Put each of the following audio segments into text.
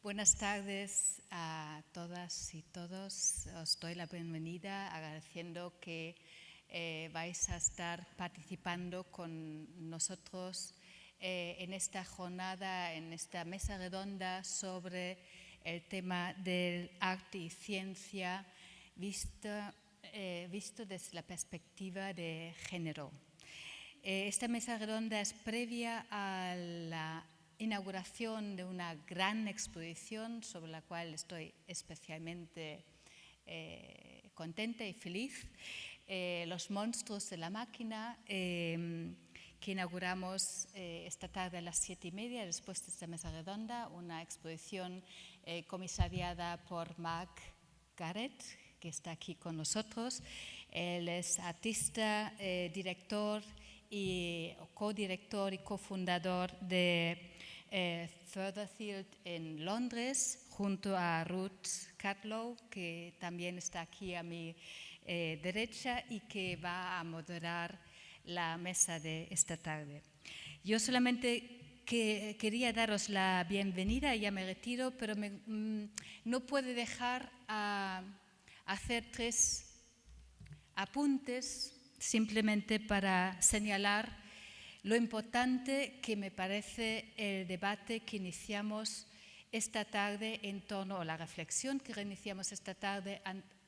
Buenas tardes a todas y todos. Os doy la bienvenida agradeciendo que vais a estar participando con nosotros en esta jornada, en esta mesa redonda sobre el tema del arte y ciencia visto desde la perspectiva de género. Esta mesa redonda es previa a la inauguración de una gran exposición sobre la cual estoy especialmente contenta y feliz, los Monstruos de la Máquina, que inauguramos esta tarde a las 7:30 después de esta mesa redonda, una exposición comisariada por Marc Garrett, que está aquí con nosotros. Él es artista, director y codirector y cofundador de Furtherfield en Londres, junto a Ruth Catlow, que también está aquí a mi derecha y que va a moderar la mesa de esta tarde. Yo solamente quería daros la bienvenida, ya me retiro, pero no puedo dejar hacer 3 apuntes simplemente para señalar lo importante que me parece el debate que iniciamos esta tarde en torno a la reflexión que reiniciamos esta tarde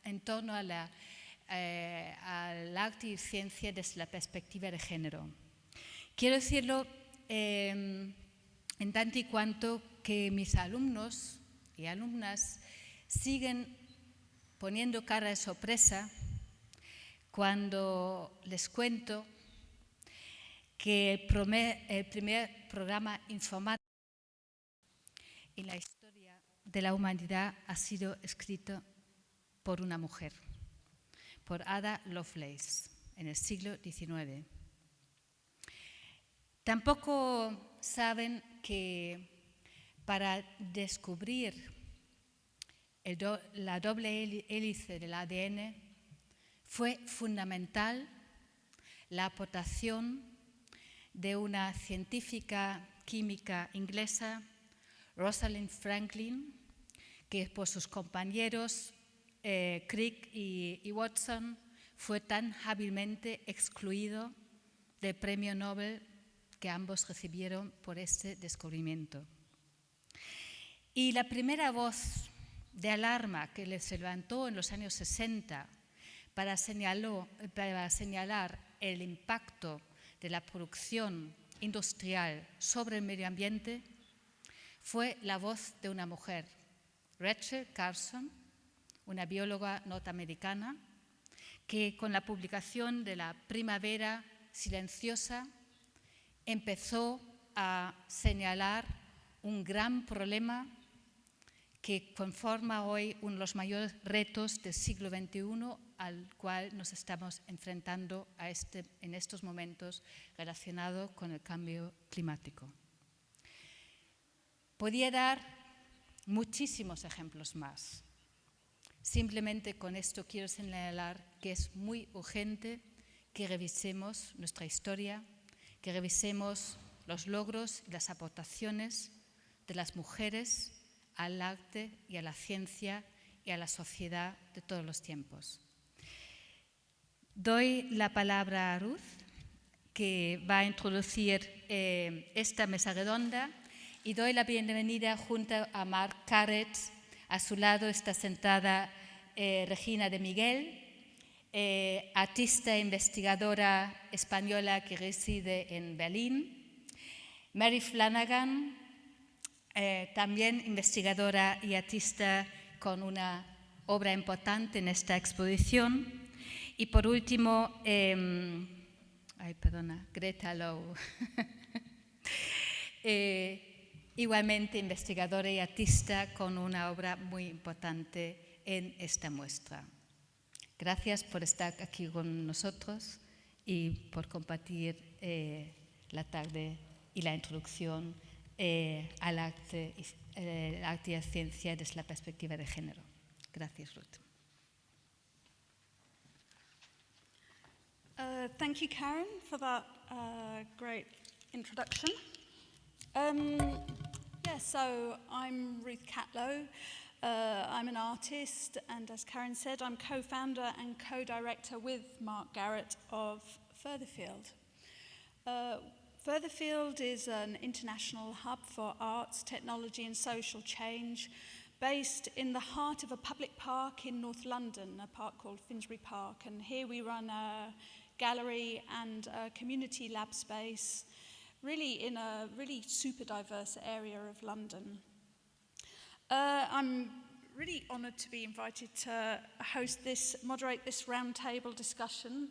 en torno al arte y ciencia desde la perspectiva de género. Quiero decirlo en tanto y cuanto que mis alumnos y alumnas siguen poniendo cara de sorpresa cuando les cuento que el primer programa informático en la historia de la humanidad ha sido escrito por una mujer, por Ada Lovelace, en el siglo XIX. Tampoco saben que para descubrir la doble hélice del ADN fue fundamental la aportación de una científica química inglesa, Rosalind Franklin, que por sus compañeros Crick y Watson fue tan hábilmente excluido del premio Nobel que ambos recibieron por este descubrimiento. Y la primera voz de alarma que les levantó en los años 60 para señalar el impacto de la producción industrial sobre el medio ambiente fue la voz de una mujer, Rachel Carson, una bióloga norteamericana, que con la publicación de La Primavera Silenciosa empezó a señalar un gran problema que conforma hoy uno de los mayores retos del siglo XXI al cual nos estamos enfrentando en estos momentos relacionado con el cambio climático. Podría dar muchísimos ejemplos más. Simplemente con esto quiero señalar que es muy urgente que revisemos nuestra historia, que revisemos los logros y las aportaciones de las mujeres al arte y a la ciencia y a la sociedad de todos los tiempos. Doy la palabra a Ruth, que va a introducir esta mesa redonda, y doy la bienvenida junto a Marc Garrett. A su lado está sentada Regina de Miguel, artista e investigadora española que reside en Berlín. Mary Flanagan, también investigadora y artista con una obra importante en esta exposición. Y por último, Greta Lowe, igualmente investigadora y artista con una obra muy importante en esta muestra. Gracias por estar aquí con nosotros y por compartir la tarde y la introducción al arte y la ciencia desde la perspectiva de género. Gracias, Ruth. Thank you, Karen, for that great introduction. Yeah, so I'm Ruth Catlow. I'm an artist, and as Karen said, I'm co-founder and co-director with Marc Garrett of Furtherfield. Furtherfield is an international hub for arts, technology and social change, based in the heart of a public park in North London, a park called Finsbury Park. And here we run a gallery and a community lab space, really in a really super diverse area of London. I'm really honoured to be invited to moderate this roundtable discussion.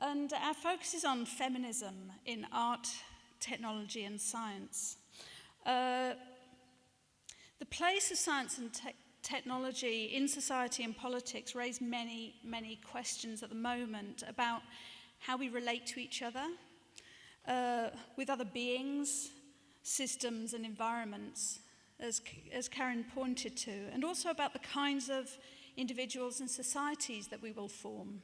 And our focus is on feminism in art, technology and science. The place of science and technology in society and politics raise many, many questions at the moment about how we relate to each other, with other beings, systems and environments, as Karen pointed to, and also about the kinds of individuals and societies that we will form.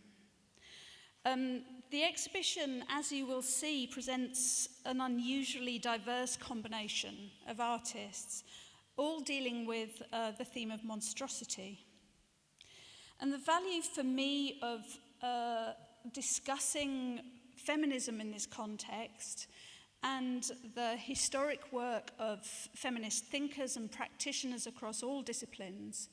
The exhibition, as you will see, presents an unusually diverse combination of artists, all dealing with the theme of monstrosity. And the value for me of discussing feminism in this context and the historic work of feminist thinkers and practitioners across all disciplines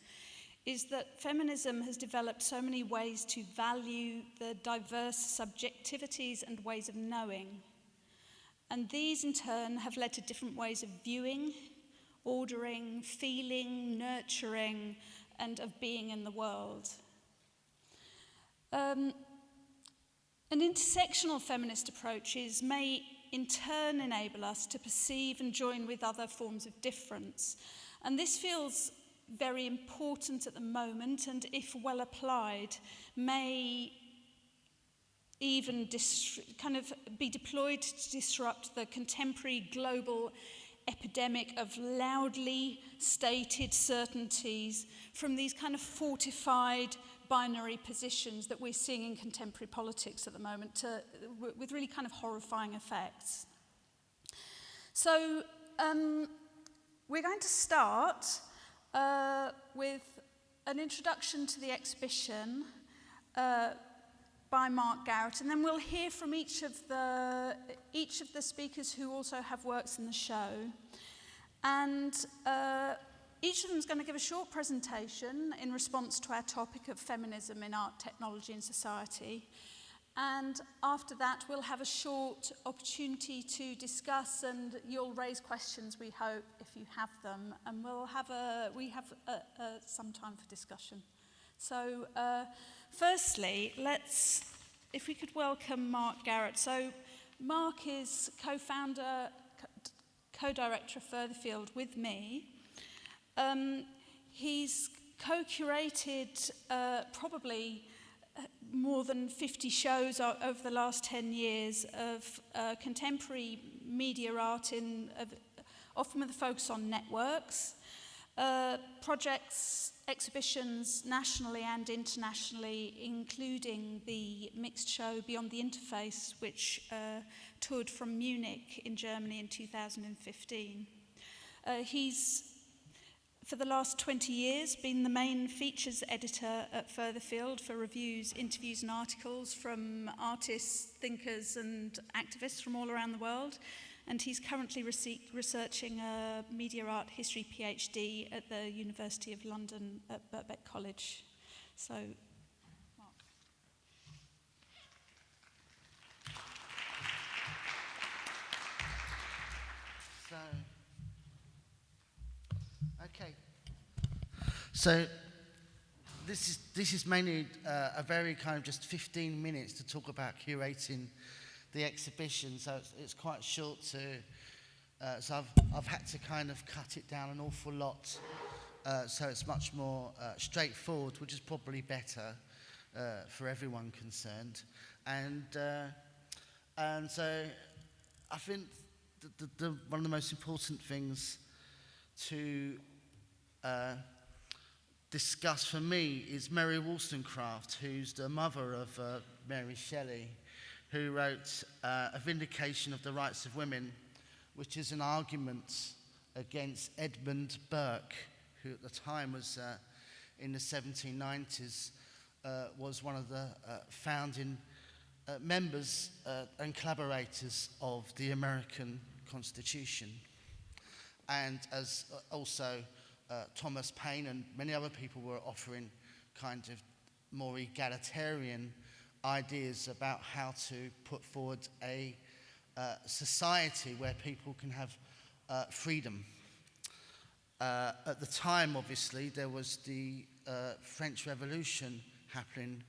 is that feminism has developed so many ways to value the diverse subjectivities and ways of knowing. And these in turn have led to different ways of viewing, ordering, feeling, nurturing, and of being in the world. An intersectional feminist approaches may in turn enable us to perceive and join with other forms of difference. And this feels very important at the moment, and if well applied, may even kind of be deployed to disrupt the contemporary global epidemic of loudly stated certainties from these kind of fortified binary positions that we're seeing in contemporary politics at the moment, with really kind of horrifying effects. So we're going to start with an introduction to the exhibition by Marc Garrett, and then we'll hear from each of the speakers who also have works in the show. And each of them is going to give a short presentation in response to our topic of feminism in art, technology and society. And after that, we'll have a short opportunity to discuss, and you'll raise questions, we hope, if you have them. And we have some time for discussion. So firstly, if we could welcome Marc Garrett. So Marc is co-founder, co-director of Furtherfield with me. He's co-curated probably more than 50 shows over the last 10 years of contemporary media art, often with a focus on networks, projects, exhibitions nationally and internationally, including the mixed show Beyond the Interface, which toured from Munich in Germany in 2015. He's, for the last 20 years, been the main features editor at Furtherfield for reviews, interviews and articles from artists, thinkers and activists from all around the world. And he's currently researching a media art history PhD at the University of London at Birkbeck College. So, Marc. Okay. So this is mainly a very kind of just 15 minutes to talk about curating the exhibition. So it's quite short to. So I've had to kind of cut it down an awful lot. So it's much more straightforward, which is probably better for everyone concerned. And so I think one of the most important things to discuss for me is Mary Wollstonecraft, who's the mother of Mary Shelley, who wrote A Vindication of the Rights of Women, which is an argument against Edmund Burke, who at the time was in the 1790s, was one of the founding members and collaborators of the American Constitution. And as also Thomas Paine and many other people were offering kind of more egalitarian ideas about how to put forward a society where people can have freedom. At the time, obviously, there was the French Revolution happening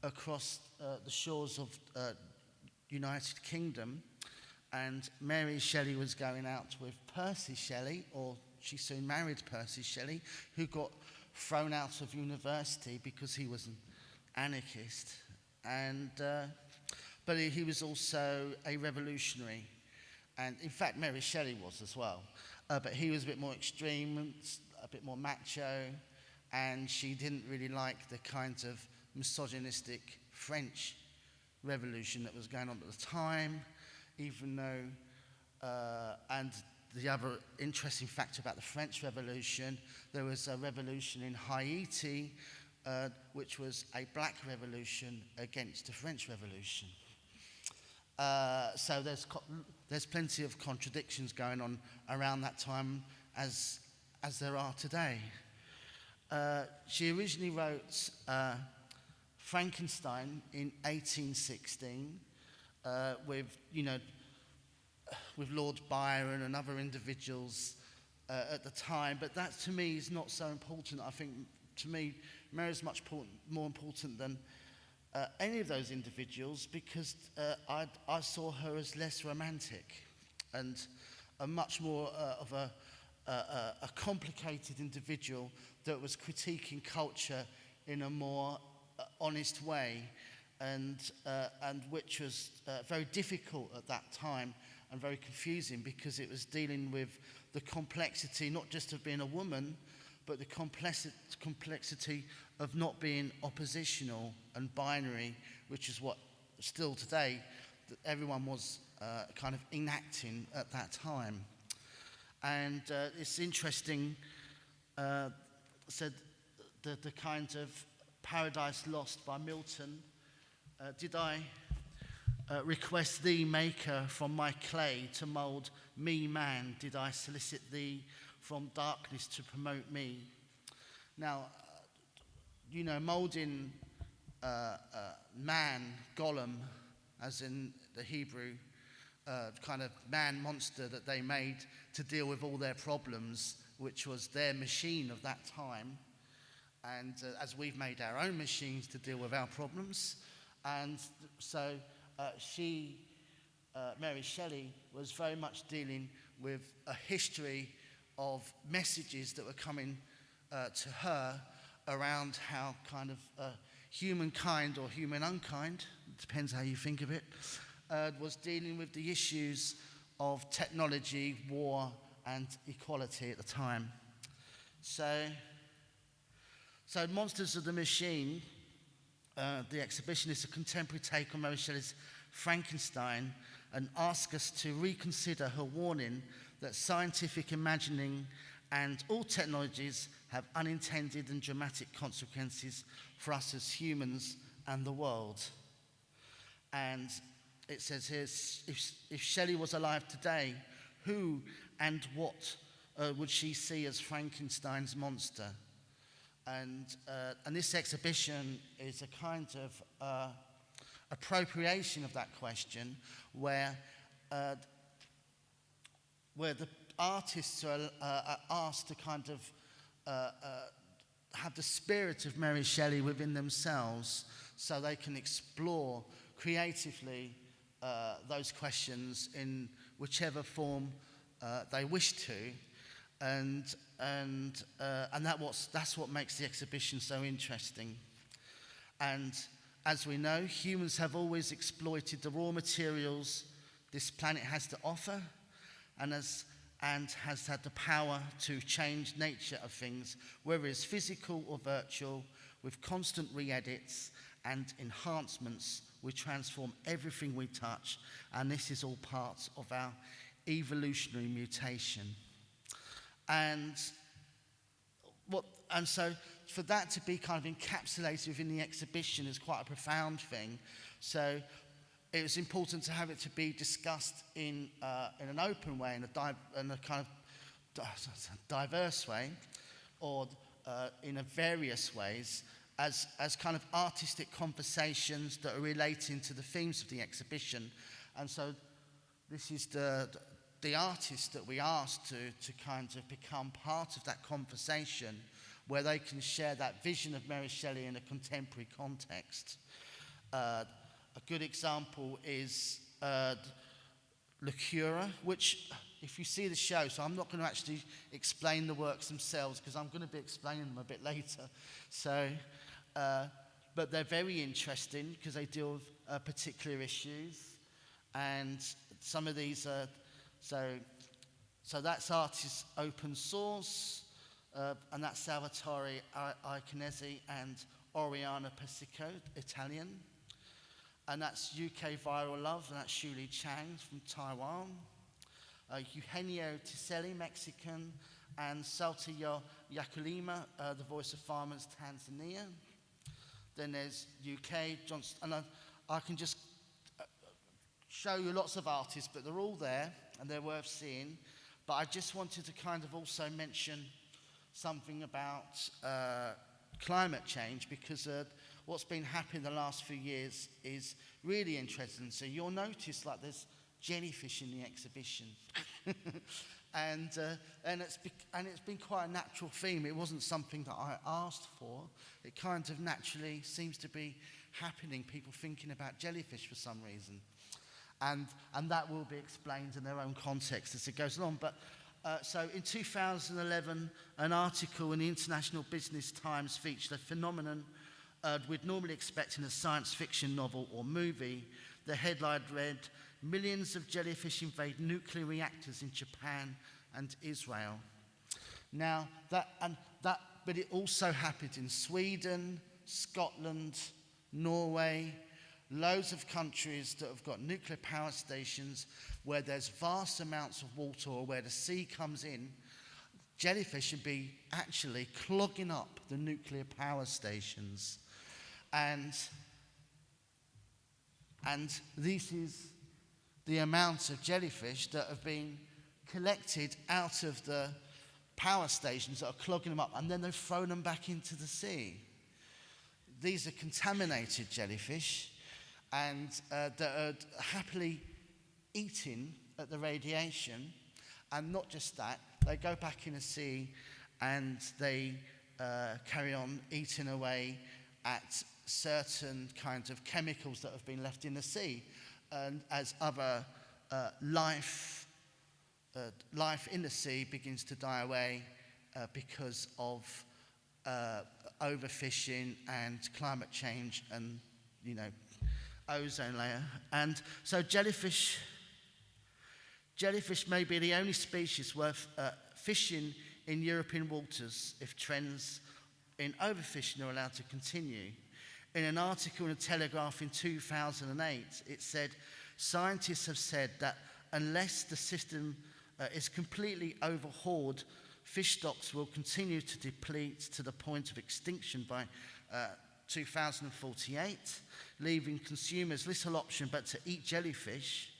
across the shores of United Kingdom, and Mary Shelley was going out with Percy Shelley, or she soon married Percy Shelley, who got thrown out of university because he was an anarchist, and but he was also a revolutionary, and in fact Mary Shelley was as well, but he was a bit more extreme, a bit more macho, and she didn't really like the kinds of misogynistic French revolution that was going on at the time, even though, and the other interesting fact about the French Revolution, there was a revolution in Haiti, which was a black revolution against the French Revolution. So there's plenty of contradictions going on around that time, as there are today. She originally wrote Frankenstein in 1816 with Lord Byron and other individuals at the time, but that to me is not so important. I think to me Mary's much more important than any of those individuals, because I saw her as less romantic and a much more of a complicated individual that was critiquing culture in a more honest way, and which was very difficult at that time and very confusing, because it was dealing with the complexity not just of being a woman, but the complexity of not being oppositional and binary, which is what still today everyone was kind of enacting at that time. And it's interesting, said the kind of Paradise Lost by Milton, did I request thee, maker, from my clay to mould me, man? Did I solicit thee from darkness to promote me? Now, moulding man, golem, as in the Hebrew kind of man monster that they made to deal with all their problems, which was their machine of that time, and as we've made our own machines to deal with our problems. And so Mary Shelley, was very much dealing with a history of messages that were coming to her around how kind of humankind, or human unkind, depends how you think of it, was dealing with the issues of technology, war, and equality at the time. So Monsters of the Machine, the exhibition, is a contemporary take on Mary Shelley's Frankenstein, and asks us to reconsider her warning that scientific imagining and all technologies have unintended and dramatic consequences for us as humans and the world. And it says here, if Shelley was alive today, who and what would she see as Frankenstein's monster? And this exhibition is a kind of appropriation of that question, where the artists are asked to kind of have the spirit of Mary Shelley within themselves, so they can explore creatively those questions in whichever form they wish to, and that's what makes the exhibition so interesting. And as we know, humans have always exploited the raw materials this planet has to offer, and has had the power to change nature of things, whether it's physical or virtual. With constant re-edits and enhancements, we transform everything we touch, and this is all part of our evolutionary mutation. And so for that to be kind of encapsulated within the exhibition is quite a profound thing. So it was important to have it to be discussed in an open way, in a kind of diverse way, or in a various ways, as kind of artistic conversations that are relating to the themes of the exhibition. And so this is the artists that we asked to kind of become part of that conversation, where they can share that vision of Mary Shelley in a contemporary context. A good example is Lacura, which, if you see the show, so I'm not going to actually explain the works themselves because I'm going to be explaining them a bit later. So, but they're very interesting because they deal with particular issues, and some of these are so that's Artist Open Source, and that's Salvatore Iconesi and Oriana Persico, Italian. And that's UK Viral Love, and that's Shuli Chang from Taiwan. Eugenio Tiselli, Mexican, and Saltillo Yakulima, The Voice of Farmers, Tanzania. Then there's UK, Johnston, and I can just show you lots of artists, but they're all there, and they're worth seeing. But I just wanted to kind of also mention something about climate change, because what's been happening the last few years is really interesting. So you'll notice like there's jellyfish in the exhibition. and it's been quite a natural theme. It wasn't something that I asked for. It kind of naturally seems to be happening, people thinking about jellyfish for some reason. And that will be explained in their own context as it goes along. But so in 2011, an article in the International Business Times featured a phenomenon we'd normally expect in a science fiction novel or movie. The headline read, "Millions of jellyfish invade nuclear reactors in Japan and Israel." Now, but it also happened in Sweden, Scotland, Norway, loads of countries that have got nuclear power stations where there's vast amounts of water, or where the sea comes in. Jellyfish would be actually clogging up the nuclear power stations. And this is the amount of jellyfish that have been collected out of the power stations that are clogging them up, and then they've thrown them back into the sea. These are contaminated jellyfish, and that are happily eating at the radiation. And not just that, they go back in the sea and they carry on eating away at certain kinds of chemicals that have been left in the sea. And as other life in the sea begins to die away because of overfishing and climate change and, ozone layer. And so jellyfish may be the only species worth fishing in European waters if trends in overfishing are allowed to continue. In an article in the Telegraph in 2008, it said, "Scientists have said that unless the system is completely overhauled, fish stocks will continue to deplete to the point of extinction by 2048, leaving consumers little option but to eat jellyfish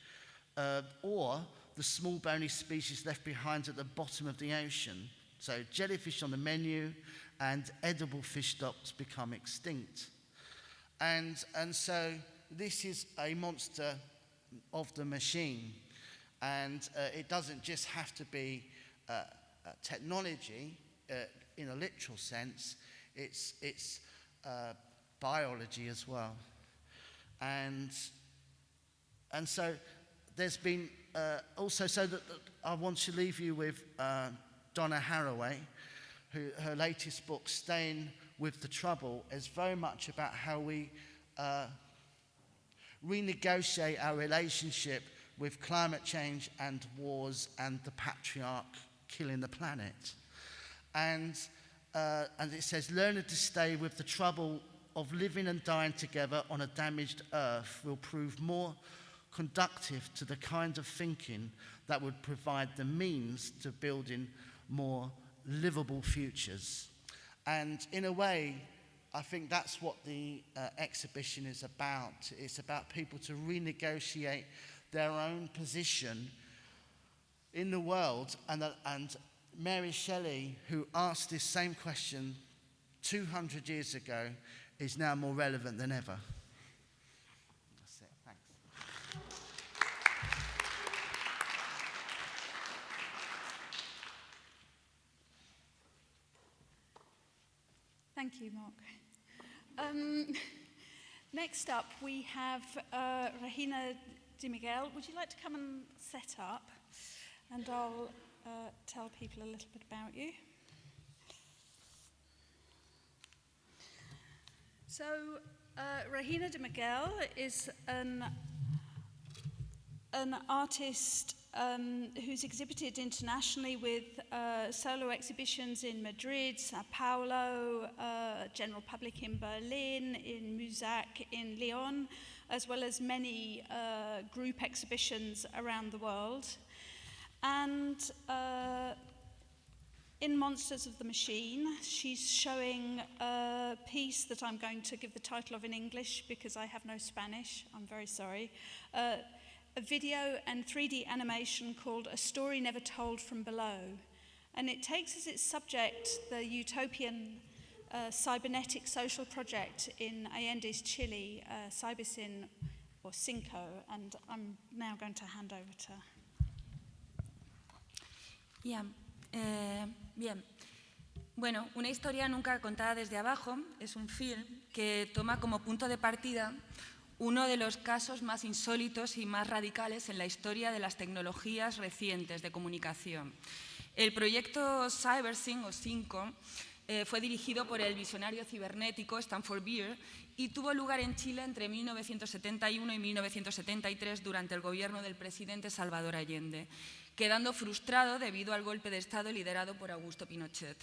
or the small bony species left behind at the bottom of the ocean. So jellyfish on the menu and edible fish stocks become extinct." And so this is a monster of the machine. And it doesn't just have to be technology in a literal sense. It's biology as well. And so there's been also, so that I want to leave you with Donna Haraway, her latest book, Staying with the Trouble, is very much about how we renegotiate our relationship with climate change and wars and the patriarch killing the planet. And it says, learning to stay with the trouble of living and dying together on a damaged earth will prove more conducive to the kind of thinking that would provide the means to building more livable futures. And in a way, I think that's what the exhibition is about. It's about people to renegotiate their own position in the world. And Mary Shelley, who asked this same question 200 years ago, is now more relevant than ever. That's it. Thanks. Thank you, Marc. Next up, we have Regina de Miguel. Would you like to come and set up? And I'll tell people a little bit about you. So, Regina de Miguel is an artist who's exhibited internationally with solo exhibitions in Madrid, Sao Paulo, general public in Berlin, in Musac, in Lyon, as well as many group exhibitions around the world. And in Monsters of the Machine, she's showing a piece that I'm going to give the title of in English because I have no Spanish, I'm very sorry. A video and 3D animation called A Story Never Told from Below. And it takes as its subject the utopian cybernetic social project in Allende's Chile, Cybersyn or Cinco. And I'm now going to hand over to... Bien. Bueno, Una historia nunca contada desde abajo es un film que toma como punto de partida uno de los casos más insólitos y más radicales en la historia de las tecnologías recientes de comunicación. El proyecto Cybersyn o Cinco fue dirigido por el visionario cibernético Stanford Beer y tuvo lugar en Chile entre 1971 y 1973 durante el gobierno del presidente Salvador Allende, quedando frustrado debido al golpe de Estado liderado por Augusto Pinochet.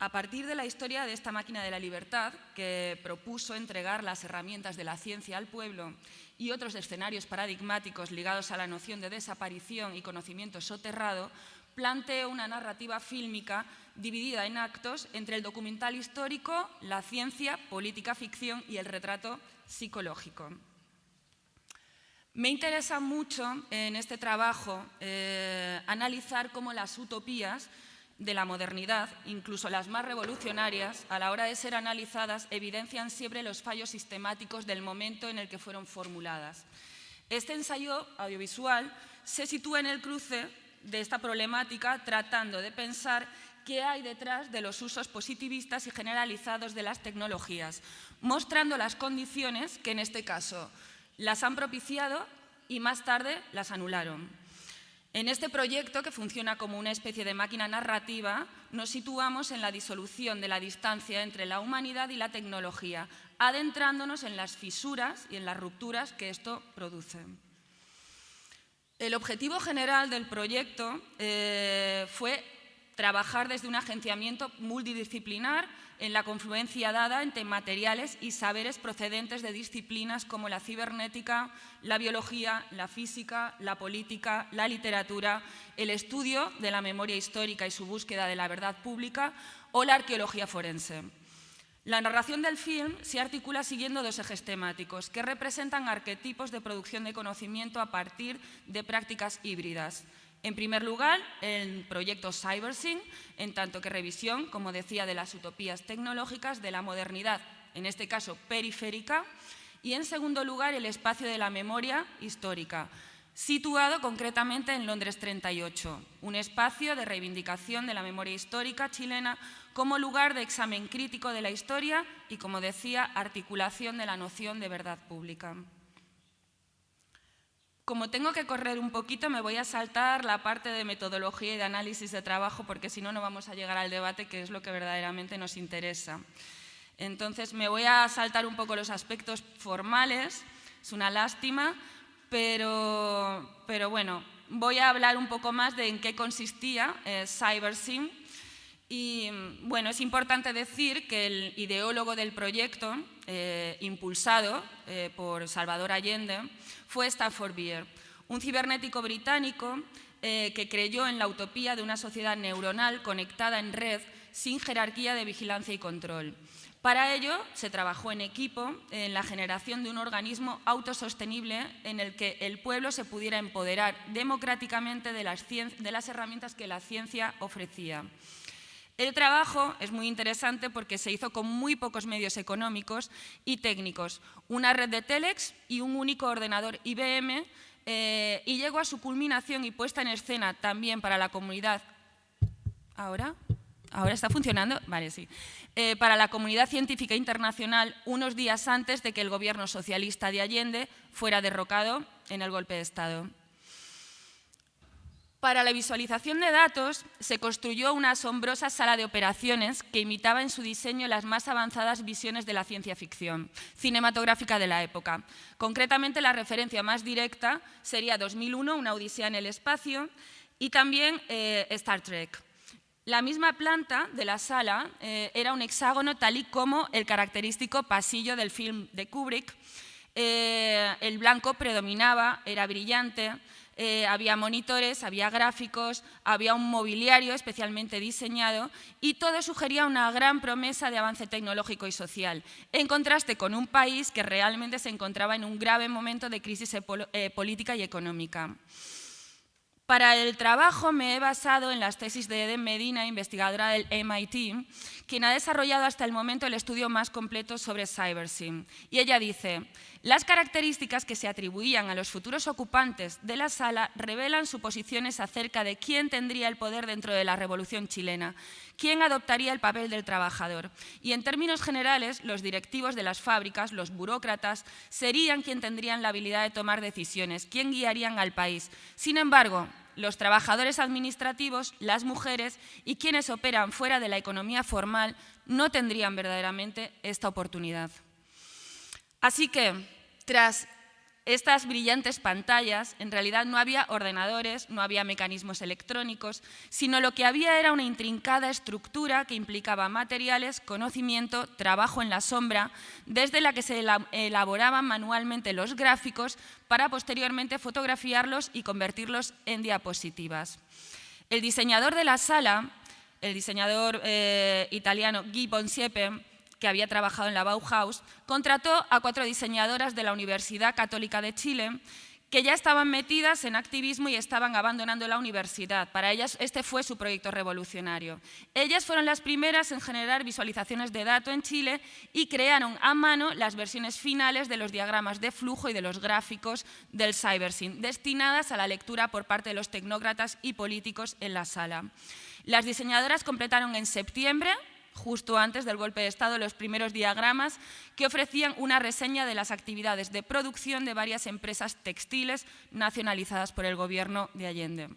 A partir de la historia de esta máquina de la libertad, que propuso entregar las herramientas de la ciencia al pueblo, y otros escenarios paradigmáticos ligados a la noción de desaparición y conocimiento soterrado, planteó una narrativa fílmica dividida en actos entre el documental histórico, la ciencia, política ficción y el retrato psicológico. Me interesa mucho en este trabajo analizar cómo las utopías de la modernidad, incluso las más revolucionarias, a la hora de ser analizadas, evidencian siempre los fallos sistemáticos del momento en el que fueron formuladas. Este ensayo audiovisual se sitúa en el cruce de esta problemática, tratando de pensar qué hay detrás de los usos positivistas y generalizados de las tecnologías, mostrando las condiciones que en este caso las han propiciado y más tarde las anularon. En este proyecto, que funciona como una especie de máquina narrativa, nos situamos en la disolución de la distancia entre la humanidad y la tecnología, adentrándonos en las fisuras y en las rupturas que esto produce. El objetivo general del proyecto fue trabajar desde un agenciamiento multidisciplinar en la confluencia dada entre materiales y saberes procedentes de disciplinas como la cibernética, la biología, la física, la política, la literatura, el estudio de la memoria histórica y su búsqueda de la verdad pública o la arqueología forense. La narración del film se articula siguiendo dos ejes temáticos que representan arquetipos de producción de conocimiento a partir de prácticas híbridas. En primer lugar, el proyecto Cybersyn, en tanto que revisión, como decía, de las utopías tecnológicas de la modernidad, en este caso periférica, y en segundo lugar, el espacio de la memoria histórica, situado concretamente en Londres 38, un espacio de reivindicación de la memoria histórica chilena como lugar de examen crítico de la historia y, como decía, articulación de la noción de verdad pública. Como tengo que correr un poquito, me voy a saltar la parte de metodología y de análisis de trabajo, porque si no, no vamos a llegar al debate, que es lo que verdaderamente nos interesa. Entonces, me voy a saltar un poco los aspectos formales, es una lástima, pero bueno, voy a hablar un poco más de en qué consistía Cybersyn Y bueno, es importante decir que el ideólogo del proyecto, impulsado por Salvador Allende, fue Stafford Beer, un cibernético británico que creyó en la utopía de una sociedad neuronal conectada en red sin jerarquía de vigilancia y control. Para ello, se trabajó en equipo en la generación de un organismo autosostenible en el que el pueblo se pudiera empoderar democráticamente de las herramientas que la ciencia ofrecía. El trabajo es muy interesante porque se hizo con muy pocos medios económicos y técnicos, una red de telex y un único ordenador IBM, y llegó a su culminación y puesta en escena también para la comunidad. ¿Ahora está funcionando? Vale, sí. Para la comunidad científica internacional unos días antes de que el gobierno socialista de Allende fuera derrocado en el golpe de Estado. Para la visualización de datos se construyó una asombrosa sala de operaciones que imitaba en su diseño las más avanzadas visiones de la ciencia ficción cinematográfica de la época. Concretamente, la referencia más directa sería 2001, Una odisea en el espacio, y también Star Trek. La misma planta de la sala era un hexágono tal y como el característico pasillo del film de Kubrick. El blanco predominaba, era brillante. Había monitores, había gráficos, había un mobiliario especialmente diseñado y todo sugería una gran promesa de avance tecnológico y social, en contraste con un país que realmente se encontraba en un grave momento de crisis política y económica. Para el trabajo me he basado en las tesis de Eden Medina, investigadora del MIT, quien ha desarrollado hasta el momento el estudio más completo sobre cybersyn. Y ella dice: las características que se atribuían a los futuros ocupantes de la sala revelan suposiciones acerca de quién tendría el poder dentro de la Revolución chilena, quién adoptaría el papel del trabajador. Y en términos generales, los directivos de las fábricas, los burócratas, serían quien tendrían la habilidad de tomar decisiones, quien guiarían al país. Sin embargo, los trabajadores administrativos, las mujeres y quienes operan fuera de la economía formal no tendrían verdaderamente esta oportunidad. Así que, tras estas brillantes pantallas, en realidad no había ordenadores, no había mecanismos electrónicos, sino lo que había era una intrincada estructura que implicaba materiales, conocimiento, trabajo en la sombra, desde la que se elaboraban manualmente los gráficos para posteriormente fotografiarlos y convertirlos en diapositivas. El diseñador de la sala, el diseñador italiano Guy Bonsiepe, que había trabajado en la Bauhaus, contrató a 4 diseñadoras de la Universidad Católica de Chile que ya estaban metidas en activismo y estaban abandonando la universidad. Para ellas este fue su proyecto revolucionario. Ellas fueron las primeras en generar visualizaciones de datos en Chile y crearon a mano las versiones finales de los diagramas de flujo y de los gráficos del cybersyn, destinadas a la lectura por parte de los tecnócratas y políticos en la sala. Las diseñadoras completaron en septiembre, justo antes del golpe de Estado, los primeros diagramas que ofrecían una reseña de las actividades de producción de varias empresas textiles nacionalizadas por el gobierno de Allende.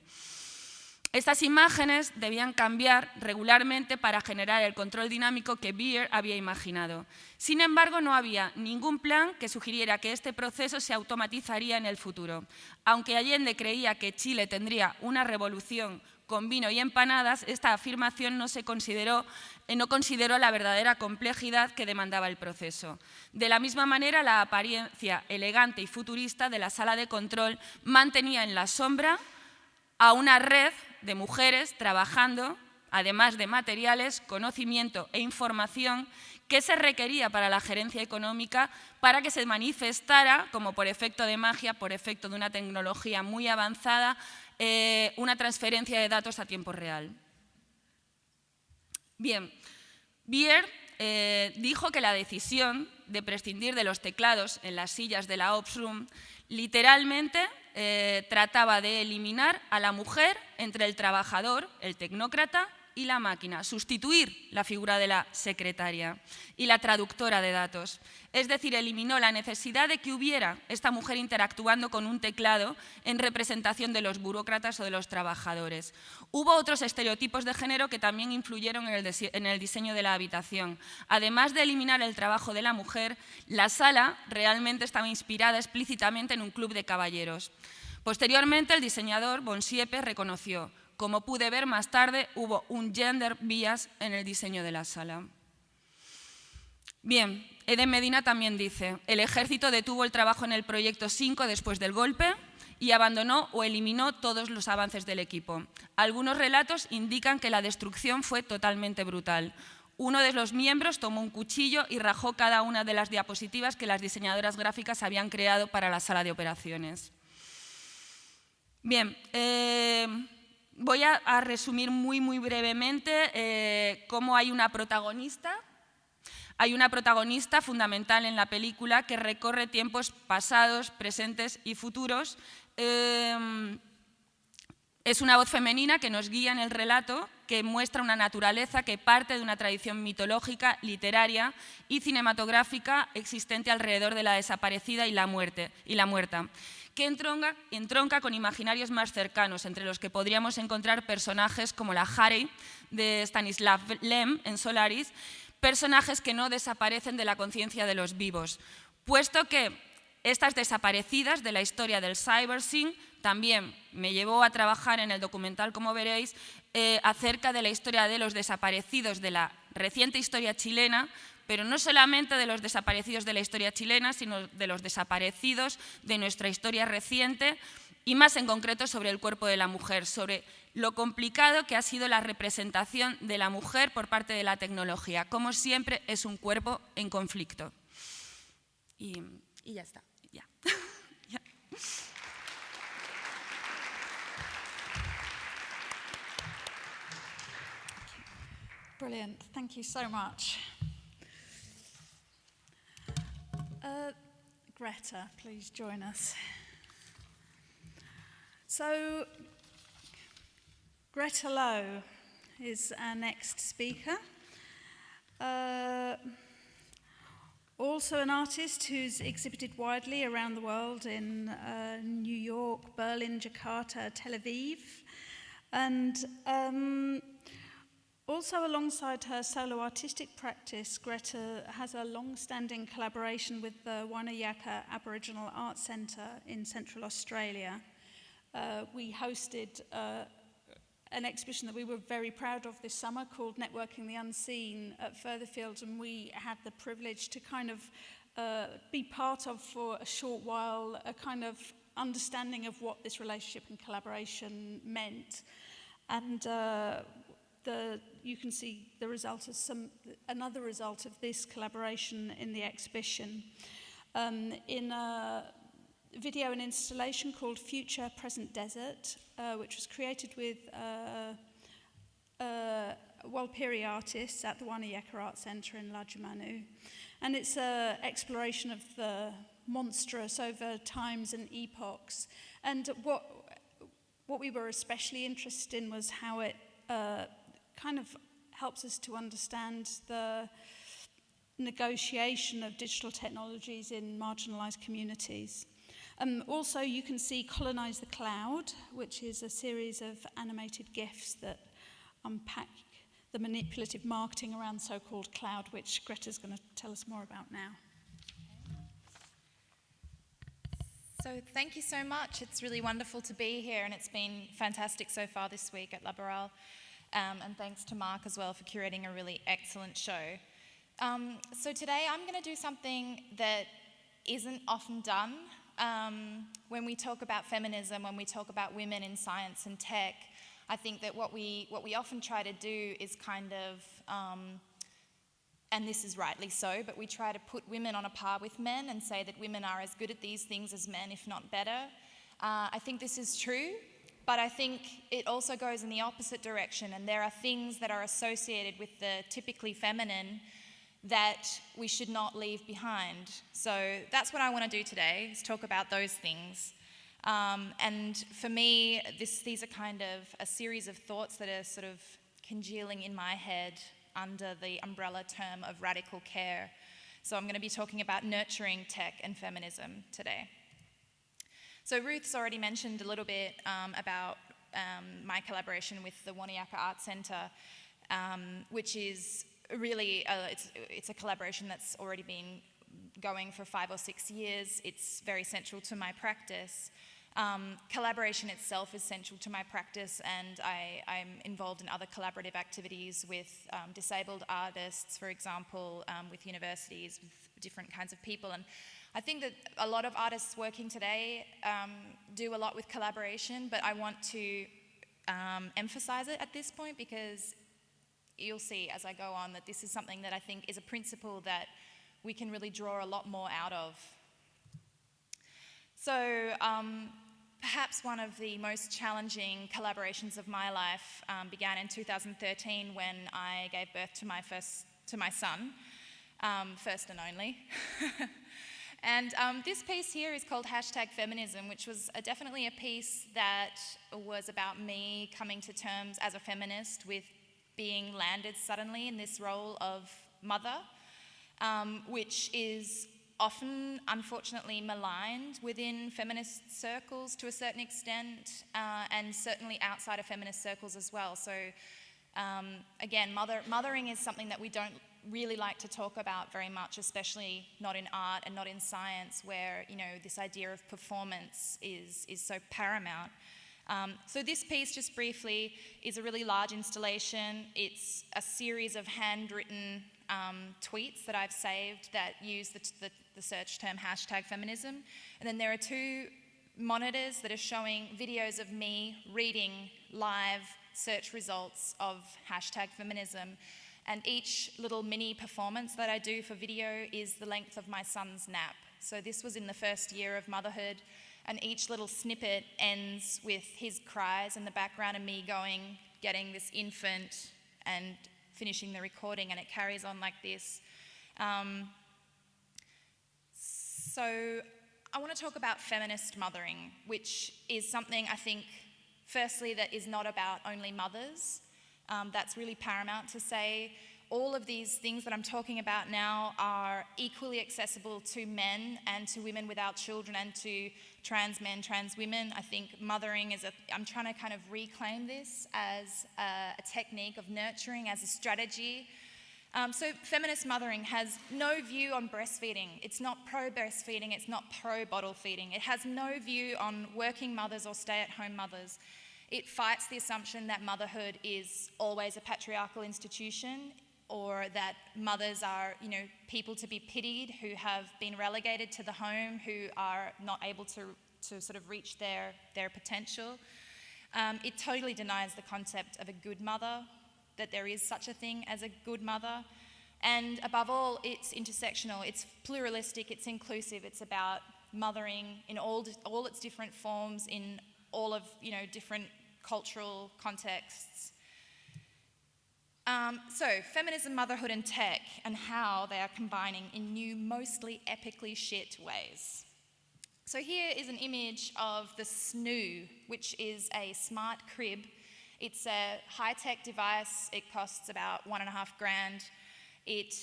Estas imágenes debían cambiar regularmente para generar el control dinámico que Beer había imaginado. Sin embargo, no había ningún plan que sugiriera que este proceso se automatizaría en el futuro. Aunque Allende creía que Chile tendría una revolución con vino y empanadas, esta afirmación no consideró la verdadera complejidad que demandaba el proceso. De la misma manera, la apariencia elegante y futurista de la sala de control mantenía en la sombra a una red de mujeres trabajando, además de materiales, conocimiento e información que se requería para la gerencia económica para que se manifestara, como por efecto de magia, por efecto de una tecnología muy avanzada, una transferencia de datos a tiempo real. Bien, Beer dijo que la decisión de prescindir de los teclados en las sillas de la Ops Room literalmente trataba de eliminar a la mujer entre el trabajador, el tecnócrata y la máquina, sustituir la figura de la secretaria y la traductora de datos. Es decir, eliminó la necesidad de que hubiera esta mujer interactuando con un teclado en representación de los burócratas o de los trabajadores. Hubo otros estereotipos de género que también influyeron en el diseño de la habitación. Además de eliminar el trabajo de la mujer, la sala realmente estaba inspirada explícitamente en un club de caballeros. Posteriormente, el diseñador Bonsiepe reconoció: Como pude ver más tarde, hubo un gender bias en el diseño de la sala. Bien, Eden Medina también dice, el ejército detuvo el trabajo en el proyecto 5 después del golpe y abandonó o eliminó todos los avances del equipo. Algunos relatos indican que la destrucción fue totalmente brutal. Uno de los miembros tomó un cuchillo y rajó cada una de las diapositivas que las diseñadoras gráficas habían creado para la sala de operaciones. Bien, voy a resumir muy brevemente cómo hay una protagonista. Hay una protagonista fundamental en la película que recorre tiempos pasados, presentes y futuros. Es una voz femenina que nos guía en el relato, que muestra una naturaleza que parte de una tradición mitológica, literaria y cinematográfica existente alrededor de la desaparecida y la muerta, que entronca con imaginarios más cercanos, entre los que podríamos encontrar personajes como la Harry de Stanislav Lem en Solaris, personajes que no desaparecen de la conciencia de los vivos, puesto que estas desaparecidas de la historia del cybersyn también me llevó a trabajar en el documental, como veréis, acerca de la historia de los desaparecidos de la reciente historia chilena, pero no solamente de los desaparecidos de la historia chilena, sino de los desaparecidos de nuestra historia reciente y más en concreto sobre el cuerpo de la mujer, sobre lo complicado que ha sido la representación de la mujer por parte de la tecnología. Como siempre, es un cuerpo en conflicto. Y ya está. Ya. Ya. Brilliant. Thank you so much. Greta, please join us. So, Greta Lowe is our next speaker. Also an artist who's exhibited widely around the world in New York, Berlin, Jakarta, Tel Aviv. And also alongside her solo artistic practice, Greta has a long-standing collaboration with the Wanayaka Aboriginal Art Center in Central Australia. We hosted an exhibition that we were very proud of this summer called Networking the Unseen at Furtherfield, and we had the privilege to kind of be part of for a short while a kind of understanding of what this relationship and collaboration meant. And you can see the result of another result of this collaboration in the exhibition. In a video and installation called Future Present Desert, which was created with Walpiri artists at the Wanayaka Art Center in Lajamanu. And it's an exploration of the monstrous over times and epochs. And what we were especially interested in was how it kind of helps us to understand the negotiation of digital technologies in marginalized communities. Also, you can see Colonize the Cloud, which is a series of animated GIFs that unpack the manipulative marketing around so-called cloud, which Greta's going to tell us more about now. So thank you so much. It's really wonderful to be here, and it's been fantastic so far this week at Laboral. And thanks to Marc as well for curating a really excellent show. So today I'm going to do something that isn't often done. When we talk about feminism, when we talk about women in science and tech, I think that what we often try to do is kind of, and this is rightly so, but we try to put women on a par with men and say that women are as good at these things as men, if not better. I think this is true, but I think it also goes in the opposite direction, and there are things that are associated with the typically feminine that we should not leave behind. So that's what I want to do today, is talk about those things. And for me, these are kind of a series of thoughts that are sort of congealing in my head under the umbrella term of radical care. So I'm going to be talking about nurturing tech and feminism today. So Ruth's already mentioned a little bit about my collaboration with the Wanayaka Art Center, which is really, it's a collaboration that's already been going for 5 or 6 years. It's very central to my practice. Collaboration itself is central to my practice, and I'm involved in other collaborative activities with disabled artists, for example, with universities, with different kinds of people. And I think that a lot of artists working today do a lot with collaboration, but I want to emphasize it at this point, because you'll see as I go on that this is something that I think is a principle that we can really draw a lot more out of. So perhaps one of the most challenging collaborations of my life began in 2013 when I gave birth to my son, first and only. And this piece here is called #Feminism, which was definitely a piece that was about me coming to terms as a feminist with being landed suddenly in this role of mother, which is often, unfortunately, maligned within feminist circles to a certain extent, and certainly outside of feminist circles as well. So again, mothering is something that we don't really like to talk about very much, especially not in art and not in science, where, you know, this idea of performance is so paramount. So this piece, just briefly, is a really large installation. It's a series of handwritten tweets that I've saved that use the search term #feminism. And then there are 2 monitors that are showing videos of me reading live search results of #feminism. And each little mini performance that I do for video is the length of my son's nap. So this was in the first year of motherhood, and each little snippet ends with his cries in the background and me getting this infant and finishing the recording, and it carries on like this. So I want to talk about feminist mothering, which is something I think, firstly, that is not about only mothers. That's really paramount to say. All of these things that I'm talking about now are equally accessible to men and to women without children and to trans men, trans women. I think mothering I'm trying to kind of reclaim this as a technique of nurturing, as a strategy. So feminist mothering has no view on breastfeeding. It's not pro-breastfeeding, it's not pro-bottle feeding. It has no view on working mothers or stay-at-home mothers. It fights the assumption that motherhood is always a patriarchal institution, or that mothers are, you know, people to be pitied who have been relegated to the home, who are not able to sort of reach their potential. It totally denies the concept of a good mother, that there is such a thing as a good mother. And above all, it's intersectional, it's pluralistic, it's inclusive, it's about mothering in all its different forms, in all of, you know, different cultural contexts. So feminism, motherhood and tech, and how they are combining in new, mostly epically shit ways. So here is an image of the Snoo, which is a smart crib. It's a high-tech device. It costs about $1,500. It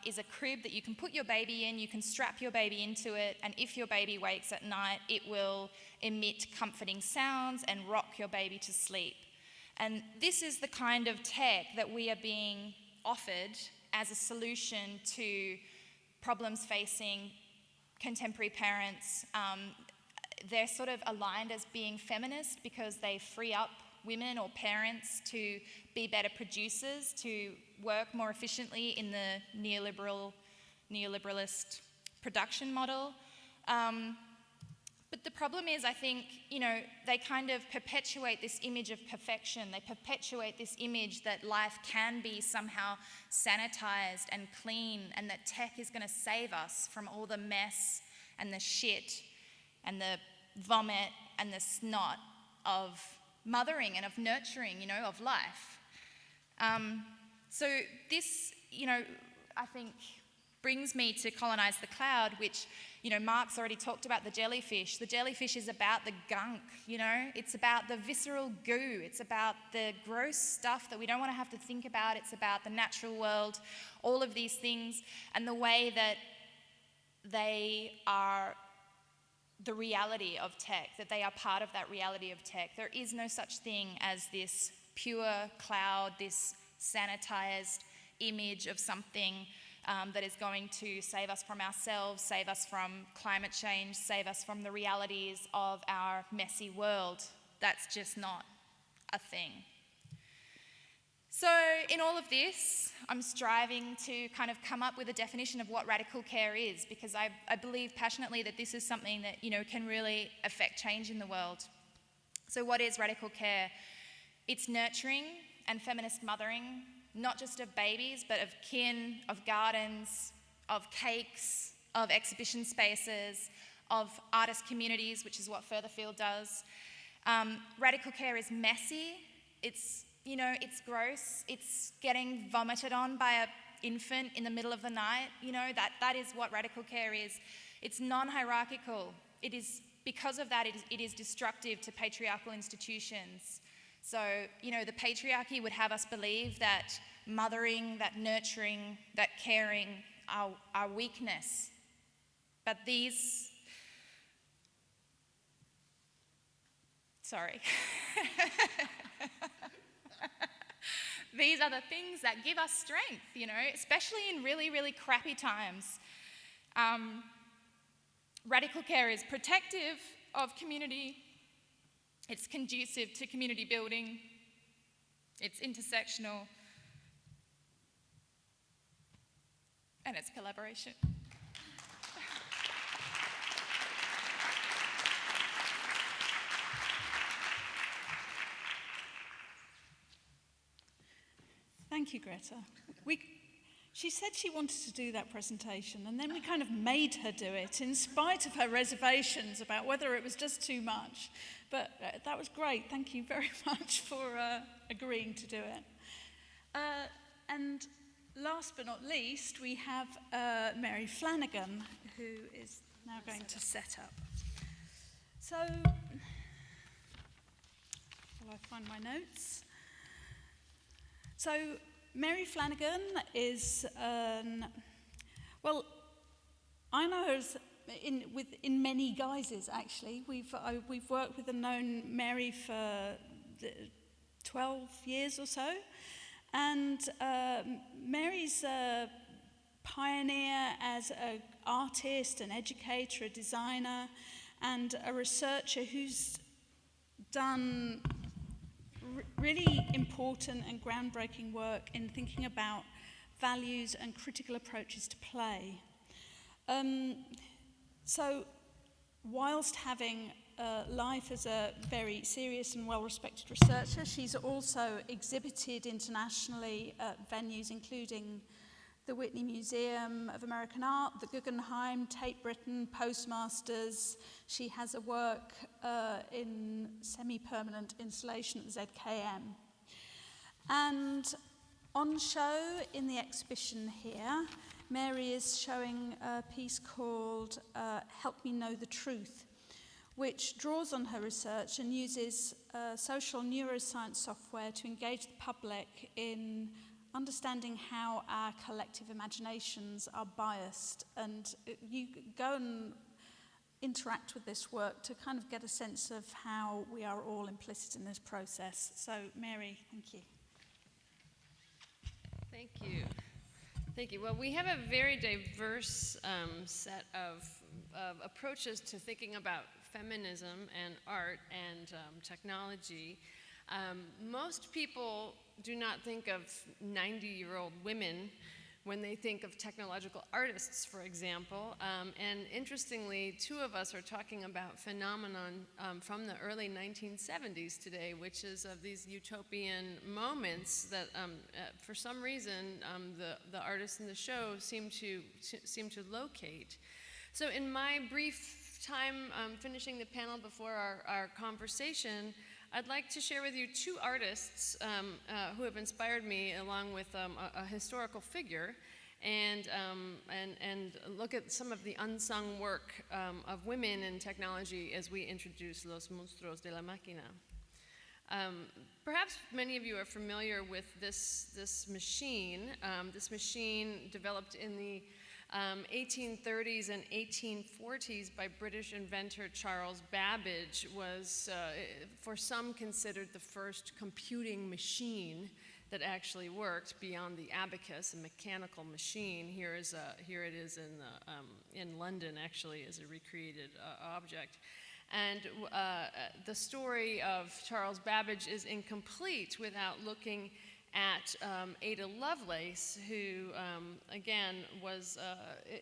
is a crib that you can put your baby in, you can strap your baby into it, and if your baby wakes at night, it will emit comforting sounds and rock your baby to sleep. And this is the kind of tech that we are being offered as a solution to problems facing contemporary parents. They're sort of aligned as being feminist because they free up women or parents to be better producers, to work more efficiently in the neoliberalist production model. But the problem is, I think, you know, they kind of perpetuate this image of perfection. They perpetuate this image that life can be somehow sanitized and clean, and that tech is going to save us from all the mess and the shit and the vomit and the snot of mothering and of nurturing, you know, of life. So this, you know, I think brings me to Colonize the Cloud, which, you know, Marc's already talked about the jellyfish. The jellyfish is about the gunk, you know? It's about the visceral goo. It's about the gross stuff that we don't want to have to think about. It's about the natural world, all of these things, and the way that they are the reality of tech, that they are part of that reality of tech. There is no such thing as this pure cloud, this sanitized image of something that is going to save us from ourselves, save us from climate change, save us from the realities of our messy world. That's just not a thing. So in all of this, I'm striving to kind of come up with a definition of what radical care is, because I believe passionately that this is something that, you know, can really affect change in the world. So what is radical care? It's nurturing and feminist mothering, not just of babies, but of kin, of gardens, of cakes, of exhibition spaces, of artist communities, which is what Furtherfield does. Radical care is messy. It's, you know, it's gross. It's getting vomited on by an infant in the middle of the night. You know, that is what radical care is. It's non-hierarchical. It is, because of that, it is destructive to patriarchal institutions. So, you know, the patriarchy would have us believe that mothering, that nurturing, that caring are weakness. But these... Sorry. These are the things that give us strength, you know, especially in really, really crappy times. Radical care is protective of community. It's conducive to community building. It's intersectional. And it's collaboration. Thank you, Greta. She said she wanted to do that presentation, and then we kind of made her do it in spite of her reservations about whether it was just too much. But that was great. Thank you very much for agreeing to do it. And last but not least, we have Mary Flanagan, who is now going to set up. So, will I find my notes? So, Mary Flanagan is, well, I know her as in many guises, actually. We've worked with and known Mary for 12 years or so. And Mary's a pioneer as an artist, an educator, a designer, and a researcher who's done really important and groundbreaking work in thinking about values and critical approaches to play. So, whilst having life as a very serious and well-respected researcher, she's also exhibited internationally at venues including the Whitney Museum of American Art, the Guggenheim, Tate Britain, Postmasters. She has a work in semi-permanent installation at the ZKM. And on show in the exhibition here, Mary is showing a piece called Help Me Know the Truth, which draws on her research and uses social neuroscience software to engage the public in understanding how our collective imaginations are biased. And you go and interact with this work to kind of get a sense of how we are all implicit in this process. So, Mary, thank you. Thank you. Thank you. Well, we have a very diverse set of approaches to thinking about feminism and art and technology. Most people do not think of 90-year-old women when they think of technological artists, for example. And interestingly, two of us are talking about phenomenon from the early 1970s today, which is of these utopian moments that, for some reason, the artists in the show seem to locate. So in my brief time finishing the panel before our conversation, I'd like to share with you two artists who have inspired me, along with a historical figure, and look at some of the unsung work of women in technology as we introduce Los Monstruos de la Máquina. Perhaps many of you are familiar with this machine. This machine developed in the 1830s and 1840s by British inventor Charles Babbage was, for some, considered the first computing machine that actually worked beyond the abacus, a mechanical machine. Here it is in London, actually, as a recreated object. And the story of Charles Babbage is incomplete without looking at Ada Lovelace, who, again, was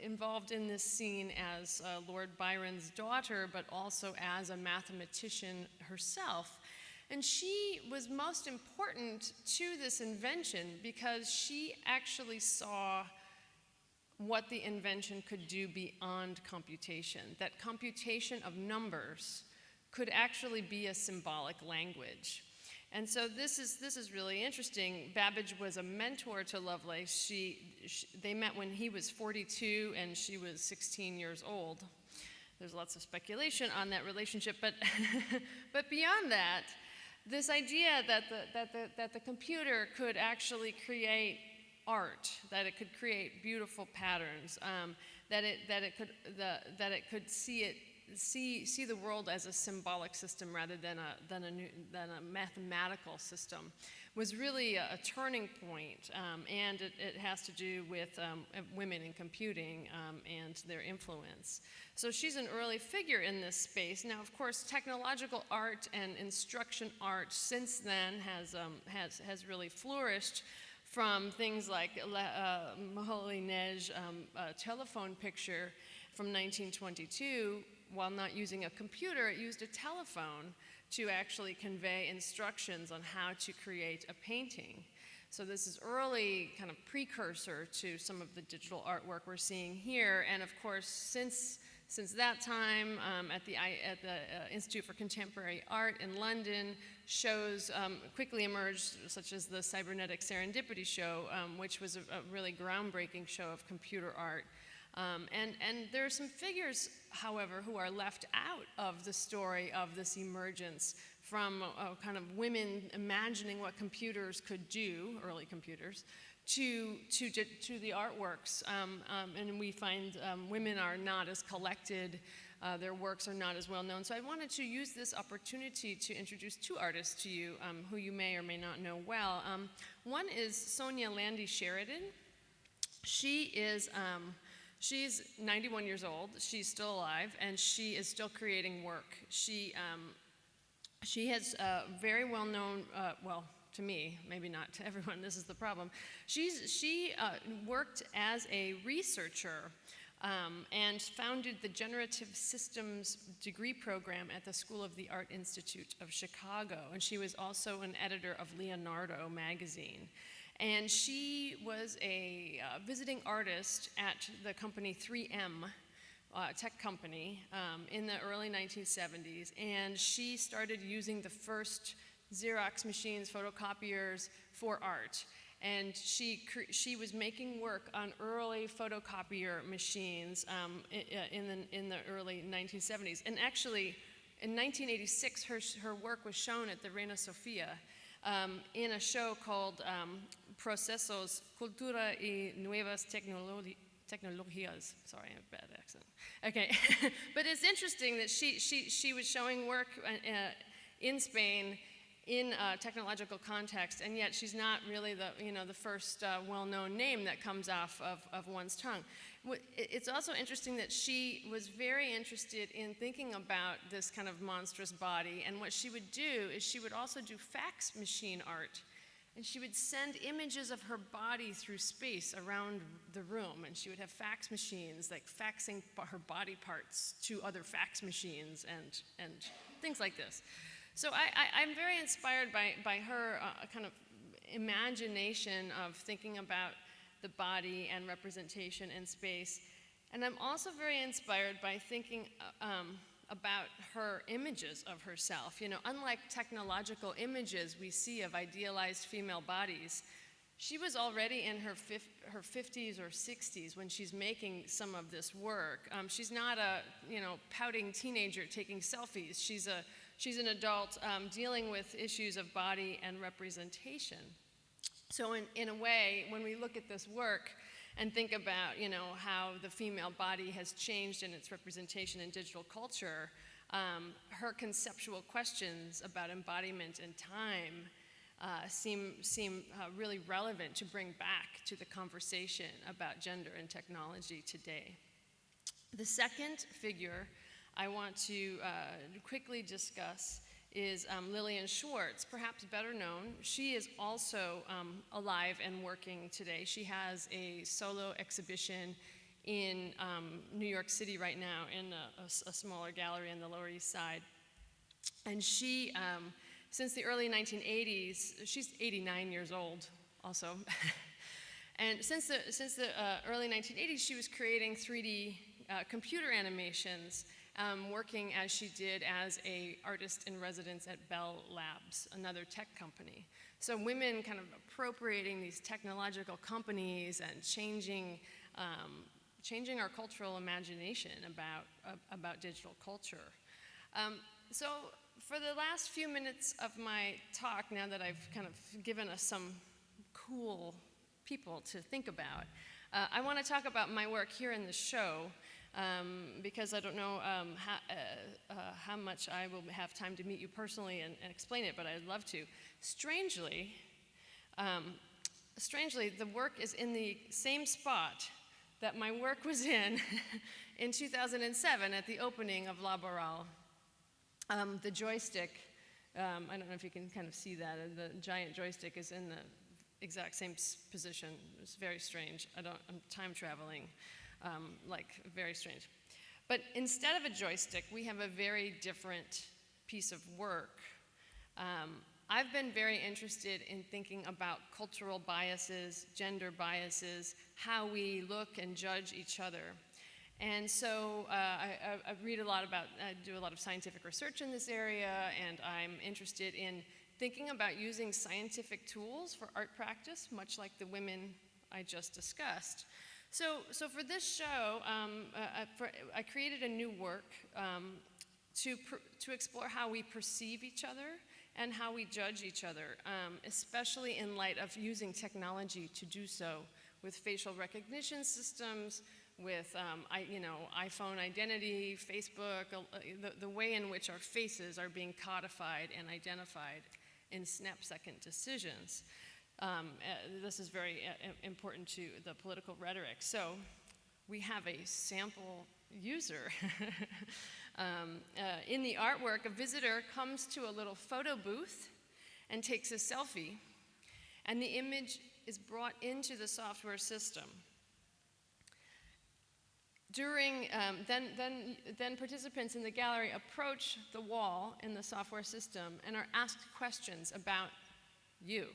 involved in this scene as Lord Byron's daughter, but also as a mathematician herself. And she was most important to this invention because she actually saw what the invention could do beyond computation, that computation of numbers could actually be a symbolic language. And so this is really interesting. Babbage was a mentor to Lovelace. They met when he was 42 and she was 16 years old. There's lots of speculation on that relationship, but but beyond that, this idea that the computer could actually create art, that it could create beautiful patterns, that it could see the world as a symbolic system rather than a mathematical system, was really a turning point, and it has to do with women in computing and their influence. So she's an early figure in this space. Now, of course, technological art and instruction art since then has really flourished, from things like Moholy-Neige telephone picture from 1922. While not using a computer, it used a telephone to actually convey instructions on how to create a painting. So this is early kind of precursor to some of the digital artwork we're seeing here. And of course, since that time, at the Institute for Contemporary Art in London, shows quickly emerged, such as the Cybernetic Serendipity show, which was a really groundbreaking show of computer art. And there are some figures, however, who are left out of the story of this emergence from kind of women imagining what computers could do, early computers, to the artworks. And we find women are not as collected, their works are not as well known. So I wanted to use this opportunity to introduce two artists to you who you may or may not know well. One is Sonya Landy Sheridan. She's 91 years old, she's still alive, and she is still creating work. She has very well-known, well, to me, maybe not to everyone, this is the problem. She worked as a researcher and founded the Generative Systems degree program at the School of the Art Institute of Chicago, and she was also an editor of Leonardo magazine. And she was a visiting artist at the company 3M, tech company, in the early 1970s. And she started using the first Xerox machines, photocopiers, for art. And she was making work on early photocopier machines in the early 1970s. And actually, in 1986, her work was shown at the Reina Sofia in a show called Procesos, Cultura y Nuevas Tecnologías. Sorry, I have a bad accent. Okay, but it's interesting that she was showing work in Spain in a technological context, and yet she's not really the first well-known name that comes off of one's tongue. It's also interesting that she was very interested in thinking about this kind of monstrous body, and what she would do is she would also do fax machine art. And she would send images of her body through space around the room, and she would have fax machines, like faxing her body parts to other fax machines and things like this. So I'm very inspired by her kind of imagination of thinking about the body and representation in space. And I'm also very inspired by thinking about her images of herself. You know, unlike technological images we see of idealized female bodies, she was already in her 50s or 60s when she's making some of this work. She's not a pouting teenager taking selfies. She's an adult dealing with issues of body and representation. So in a way, when we look at this work and think about how the female body has changed in its representation in digital culture, her conceptual questions about embodiment and time seem really relevant to bring back to the conversation about gender and technology today. The second figure I want to quickly discuss is Lillian Schwartz, perhaps better known. She is also alive and working today. She has a solo exhibition in New York City right now in a smaller gallery on the Lower East Side. And she, since the early 1980s, she's 89 years old also. And since the early 1980s, she was creating 3D computer animations, working as she did as an artist in residence at Bell Labs, another tech company. So women kind of appropriating these technological companies and changing our cultural imagination about digital culture. So for the last few minutes of my talk, now that I've kind of given us some cool people to think about, I want to talk about my work here in the show, because I don't know how much I will have time to meet you personally and explain it, but I'd love to. Strangely, the work is in the same spot that my work was in 2007 at the opening of Laboral. The joystick, I don't know if you can kind of see that, the giant joystick is in the exact same position. It's very strange. I'm time traveling, very strange. But instead of a joystick, we have a very different piece of work. I've been very interested in thinking about cultural biases, gender biases, how we look and judge each other. And so I read a lot about, I do a lot of scientific research in this area, and I'm interested in thinking about using scientific tools for art practice, much like the women I just discussed. So for this show, I created a new work to explore how we perceive each other and how we judge each other, especially in light of using technology to do so with facial recognition systems, with iPhone identity, Facebook, the way in which our faces are being codified and identified in snap-second decisions. This is very important to the political rhetoric. So we have a sample user. In the artwork, a visitor comes to a little photo booth and takes a selfie, and the image is brought into the software system. Then participants in the gallery approach the wall in the software system and are asked questions about you,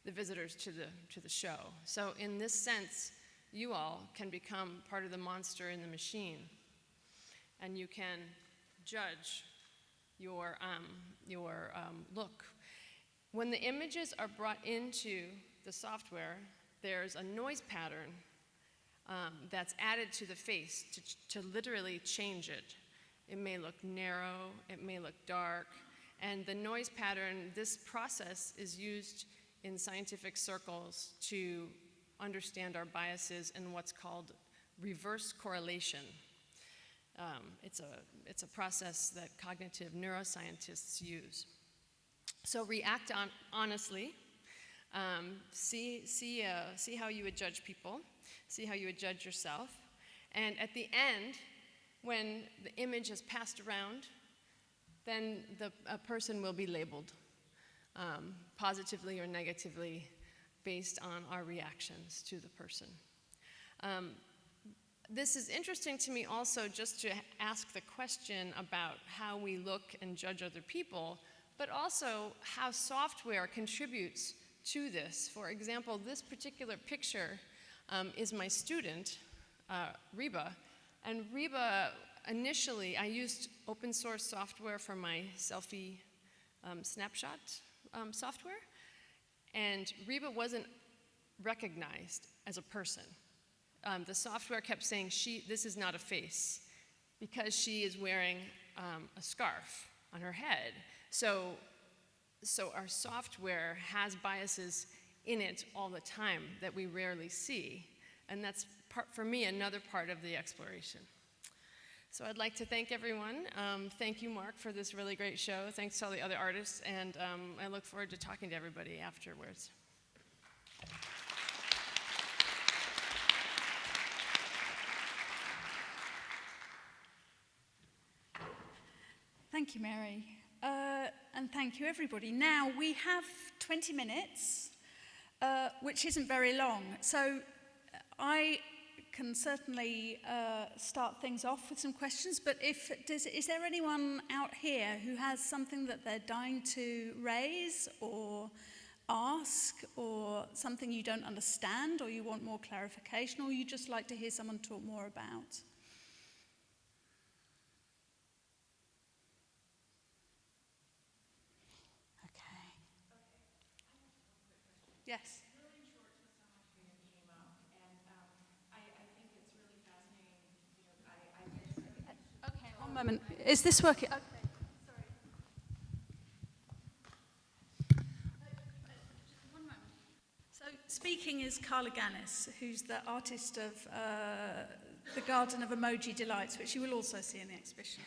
the visitors to the show. So in this sense, you all can become part of the monster in the machine, and you can judge your look. When the images are brought into the software, there's a noise pattern that's added to the face to literally change it. It may look narrow, it may look dark, and the noise pattern, this process is used in scientific circles to understand our biases in what's called reverse correlation. It's a process that cognitive neuroscientists use. So react honestly. See how you would judge people. See how you would judge yourself. And at the end, when the image is passed around, then a person will be labeled positively or negatively based on our reactions to the person. This is interesting to me also just to ask the question about how we look and judge other people, but also how software contributes to this. For example, this particular picture is my student, Reba. And Reba, initially, I used open source software for my selfie snapshot software. And Reba wasn't recognized as a person. The software kept saying, this is not a face, because she is wearing a scarf on her head. So our software has biases in it all the time that we rarely see. And that's, for me, another part of the exploration. So I'd like to thank everyone. Thank you, Marc, for this really great show. Thanks to all the other artists, and I look forward to talking to everybody afterwards. Thank you, Mary. And thank you, everybody. Now, we have 20 minutes, which isn't very long. So I can certainly start things off with some questions, but is there anyone out here who has something that they're dying to raise or ask, or something you don't understand, or you want more clarification, or you just like to hear someone talk more about? Okay. Yes. Lillian Schwartz was so much for your email, and I think it's really fascinating. Okay, one moment. Is this working? Okay, sorry. Just one moment. So speaking is Carla Gannis, who's the artist of the Garden of Emoji Delights, which you will also see in the exhibition.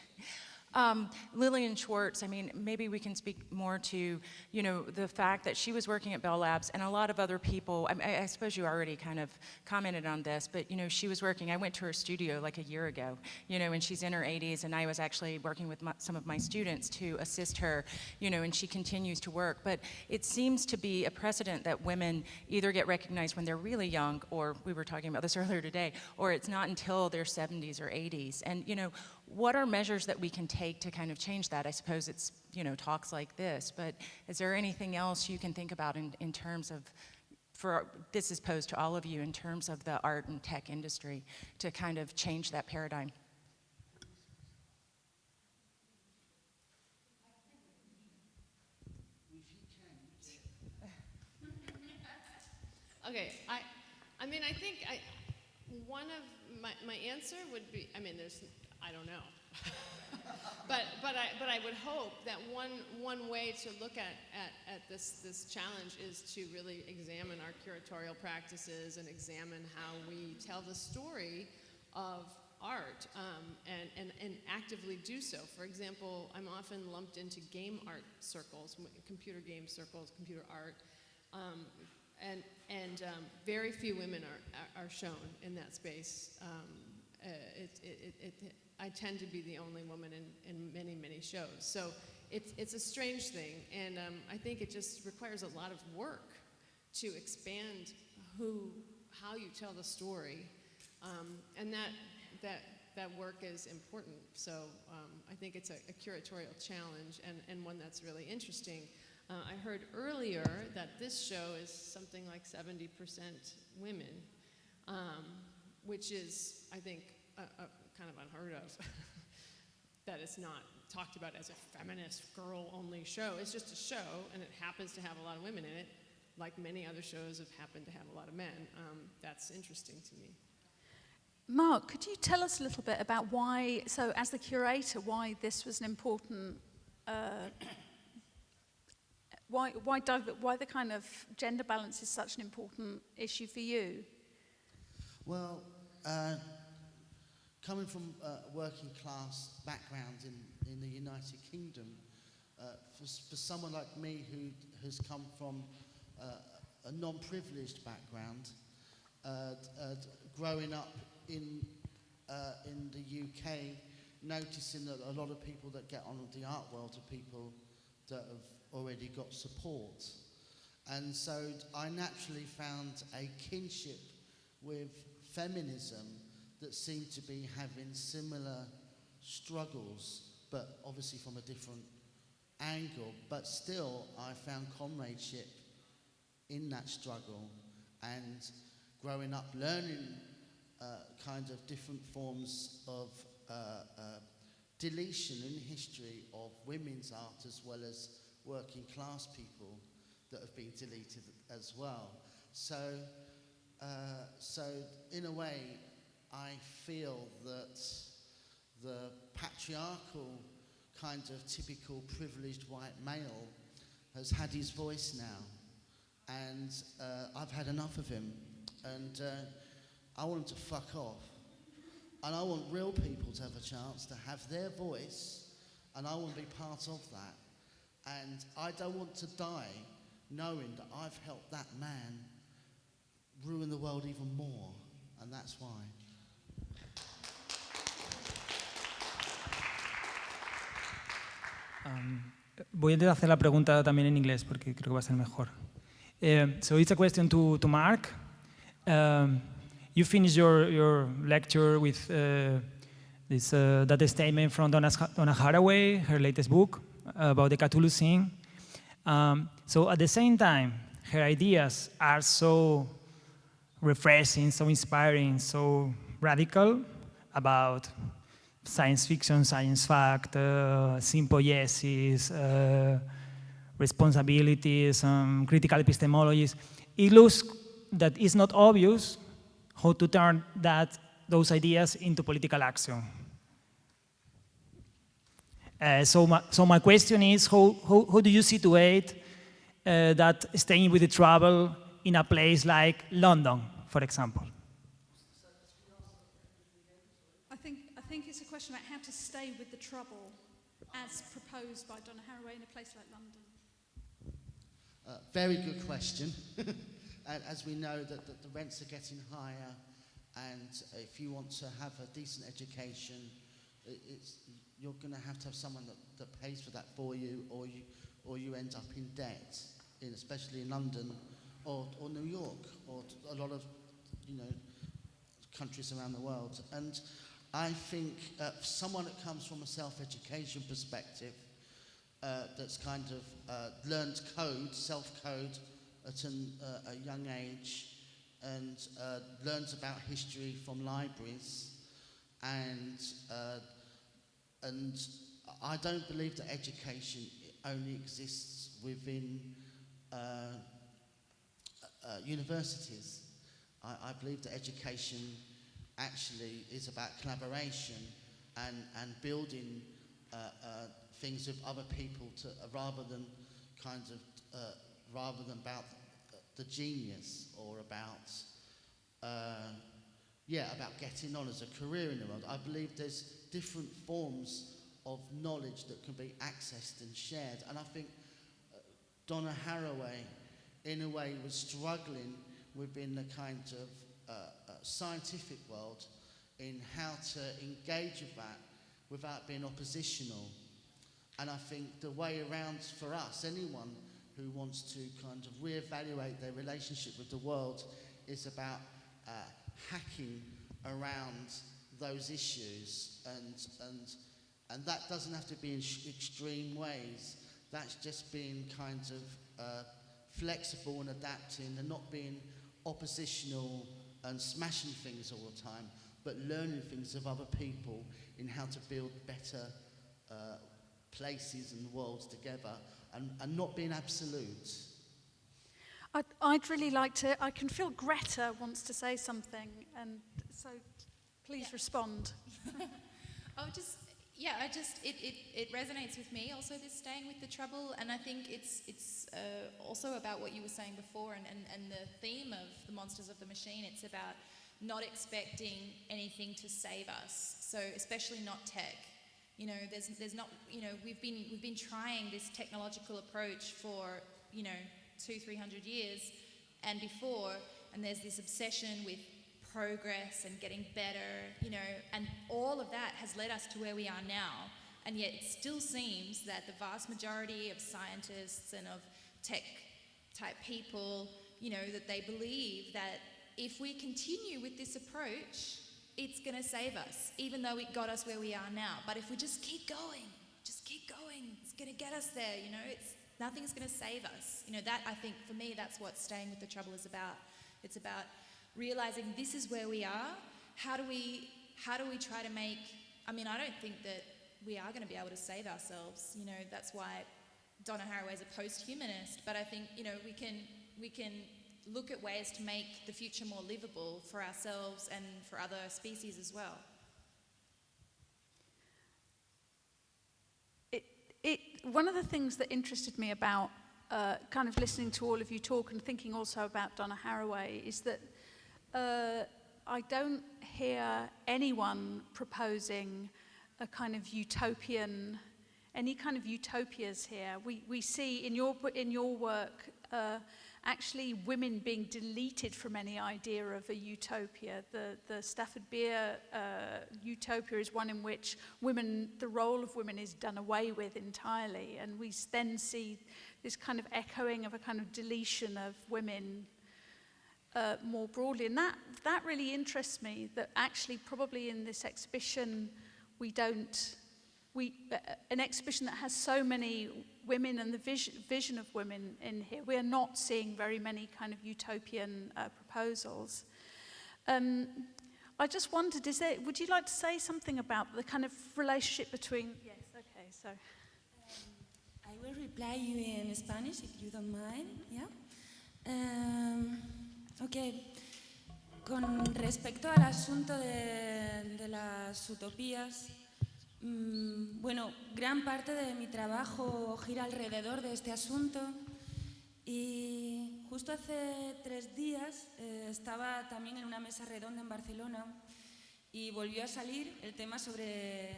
Lillian Schwartz, I mean, maybe we can speak more to, you know, the fact that she was working at Bell Labs, and a lot of other people, I suppose you already kind of commented on this, but, you know, she was working, I went to her studio like a year ago, you know, and she's in her 80s, and I was actually working with some of my students to assist her, you know, and she continues to work. But it seems to be a precedent that women either get recognized when they're really young, or we were talking about this earlier today, or it's not until their 70s or 80s. And, you know, what are measures that we can take to kind of change that? I suppose it's, you know, talks like this, but is there anything else you can think about in terms of, this is posed to all of you, in terms of the art and tech industry to kind of change that paradigm? Okay, I mean, I think one of my answer would be, I mean, I don't know. but I would hope that one way to look at this challenge is to really examine our curatorial practices and examine how we tell the story of art and actively do so. For example, I'm often lumped into game art circles, computer game circles, computer art, and very few women are shown in that space. I tend to be the only woman in many, many shows. So it's a strange thing, and I think it just requires a lot of work to expand how you tell the story, and that work is important. So I think it's a curatorial challenge, and one that's really interesting. I heard earlier that this show is something like 70% women, which is, I think, kind of unheard of, that it's not talked about as a feminist girl-only show. It's just a show, and it happens to have a lot of women in it, like many other shows have happened to have a lot of men. That's interesting to me. Marc, could you tell us a little bit about why, so as the curator, why this was an important, why the kind of gender balance is such an important issue for you? Well, coming from working class background in the United Kingdom, for someone like me who has come from a non-privileged background, growing up in the UK, noticing that a lot of people that get on with the art world are people that have already got support. And so I naturally found a kinship with feminism that seemed to be having similar struggles, but obviously from a different angle. But still, I found comradeship in that struggle, and growing up learning kind of different forms of deletion in history of women's art as well as working class people that have been deleted as well. So in a way, I feel that the patriarchal kind of typical privileged white male has had his voice now, and I've had enough of him, and I want him to fuck off. And I want real people to have a chance to have their voice, and I want to be part of that. And I don't want to die knowing that I've helped that man ruin the world even more, and that's why. Voy a intentar hacer la pregunta también en inglés porque creo que va a ser mejor. So it's a question to Marc. You finished your lecture with this that statement from Donna Haraway, her latest book about the Cthulhu scene. So at the same time, her ideas are so refreshing, so inspiring, so radical about science fiction, science fact, sympoiesis, responsibilities, critical epistemologies. It looks that it's not obvious how to turn those ideas into political action. So my question is, how do you situate that staying with the trouble in a place like London, for example? I think it's a question about how to stay with the trouble as proposed by Donna Haraway in a place like London. Very good question. And as we know that the rents are getting higher, and if you want to have a decent education, you're going to have someone that pays for that for you, or you end up in debt, especially in London or New York or a lot of countries around the world. And I think someone that comes from a self-education perspective, that's kind of learned self-code at a young age, and learns about history from libraries, and I don't believe that education only exists within universities. I believe that education actually is about collaboration and building things with other people rather than about the genius or about getting on as a career in the world. I believe there's different forms of knowledge that can be accessed and shared, and I think Donna Haraway in a way was struggling within the kind of scientific world in how to engage with that without being oppositional. And I think the way around for us, anyone who wants to kind of reevaluate their relationship with the world, is about hacking around those issues, and that doesn't have to be in extreme ways. That's just being kind of flexible and adapting, and not being oppositional and smashing things all the time, but learning things of other people in how to build better places and worlds together, and not being absolute. I'd really like to, I can feel Greta wants to say something, and so please respond. It resonates with me also, this staying with the trouble, and I think it's also about what you were saying before, and the theme of the Monsters of the Machine. It's about not expecting anything to save us, so especially not tech. There's not, we've been trying this technological approach for 200-300 years and before, and there's this obsession with progress and getting better, and all of that has led us to where we are now. And yet it still seems that the vast majority of scientists and of tech type people, that they believe that if we continue with this approach, it's going to save us, even though it got us where we are now. But if we just keep going, it's going to get us there, nothing's going to save us. That, I think, for me, that's what staying with the trouble is about. It's about realizing this is where we are. How do we try to make, I don't think that we are going to be able to save ourselves. That's why Donna Haraway is a post-humanist, but I think, we can look at ways to make the future more livable for ourselves and for other species as well. One of the things that interested me about kind of listening to all of you talk and thinking also about Donna Haraway is that I don't hear anyone proposing a kind of utopian, any kind of utopias here. We see in your work actually women being deleted from any idea of a utopia. The Stafford Beer utopia is one in which women, the role of women is done away with entirely, and we then see this kind of echoing of a kind of deletion of women more broadly. And that really interests me, that actually probably in this exhibition an exhibition that has so many women and the vision of women in here, we are not seeing very many kind of utopian proposals. I just wondered, would you like to say something about the kind of relationship between... Yes, okay, so... I will reply you in Spanish, if you don't mind, yeah? Ok, con respecto al asunto de las utopías, bueno, gran parte de mi trabajo gira alrededor de este asunto y justo hace 3 días estaba también en una mesa redonda en Barcelona y volvió a salir el tema sobre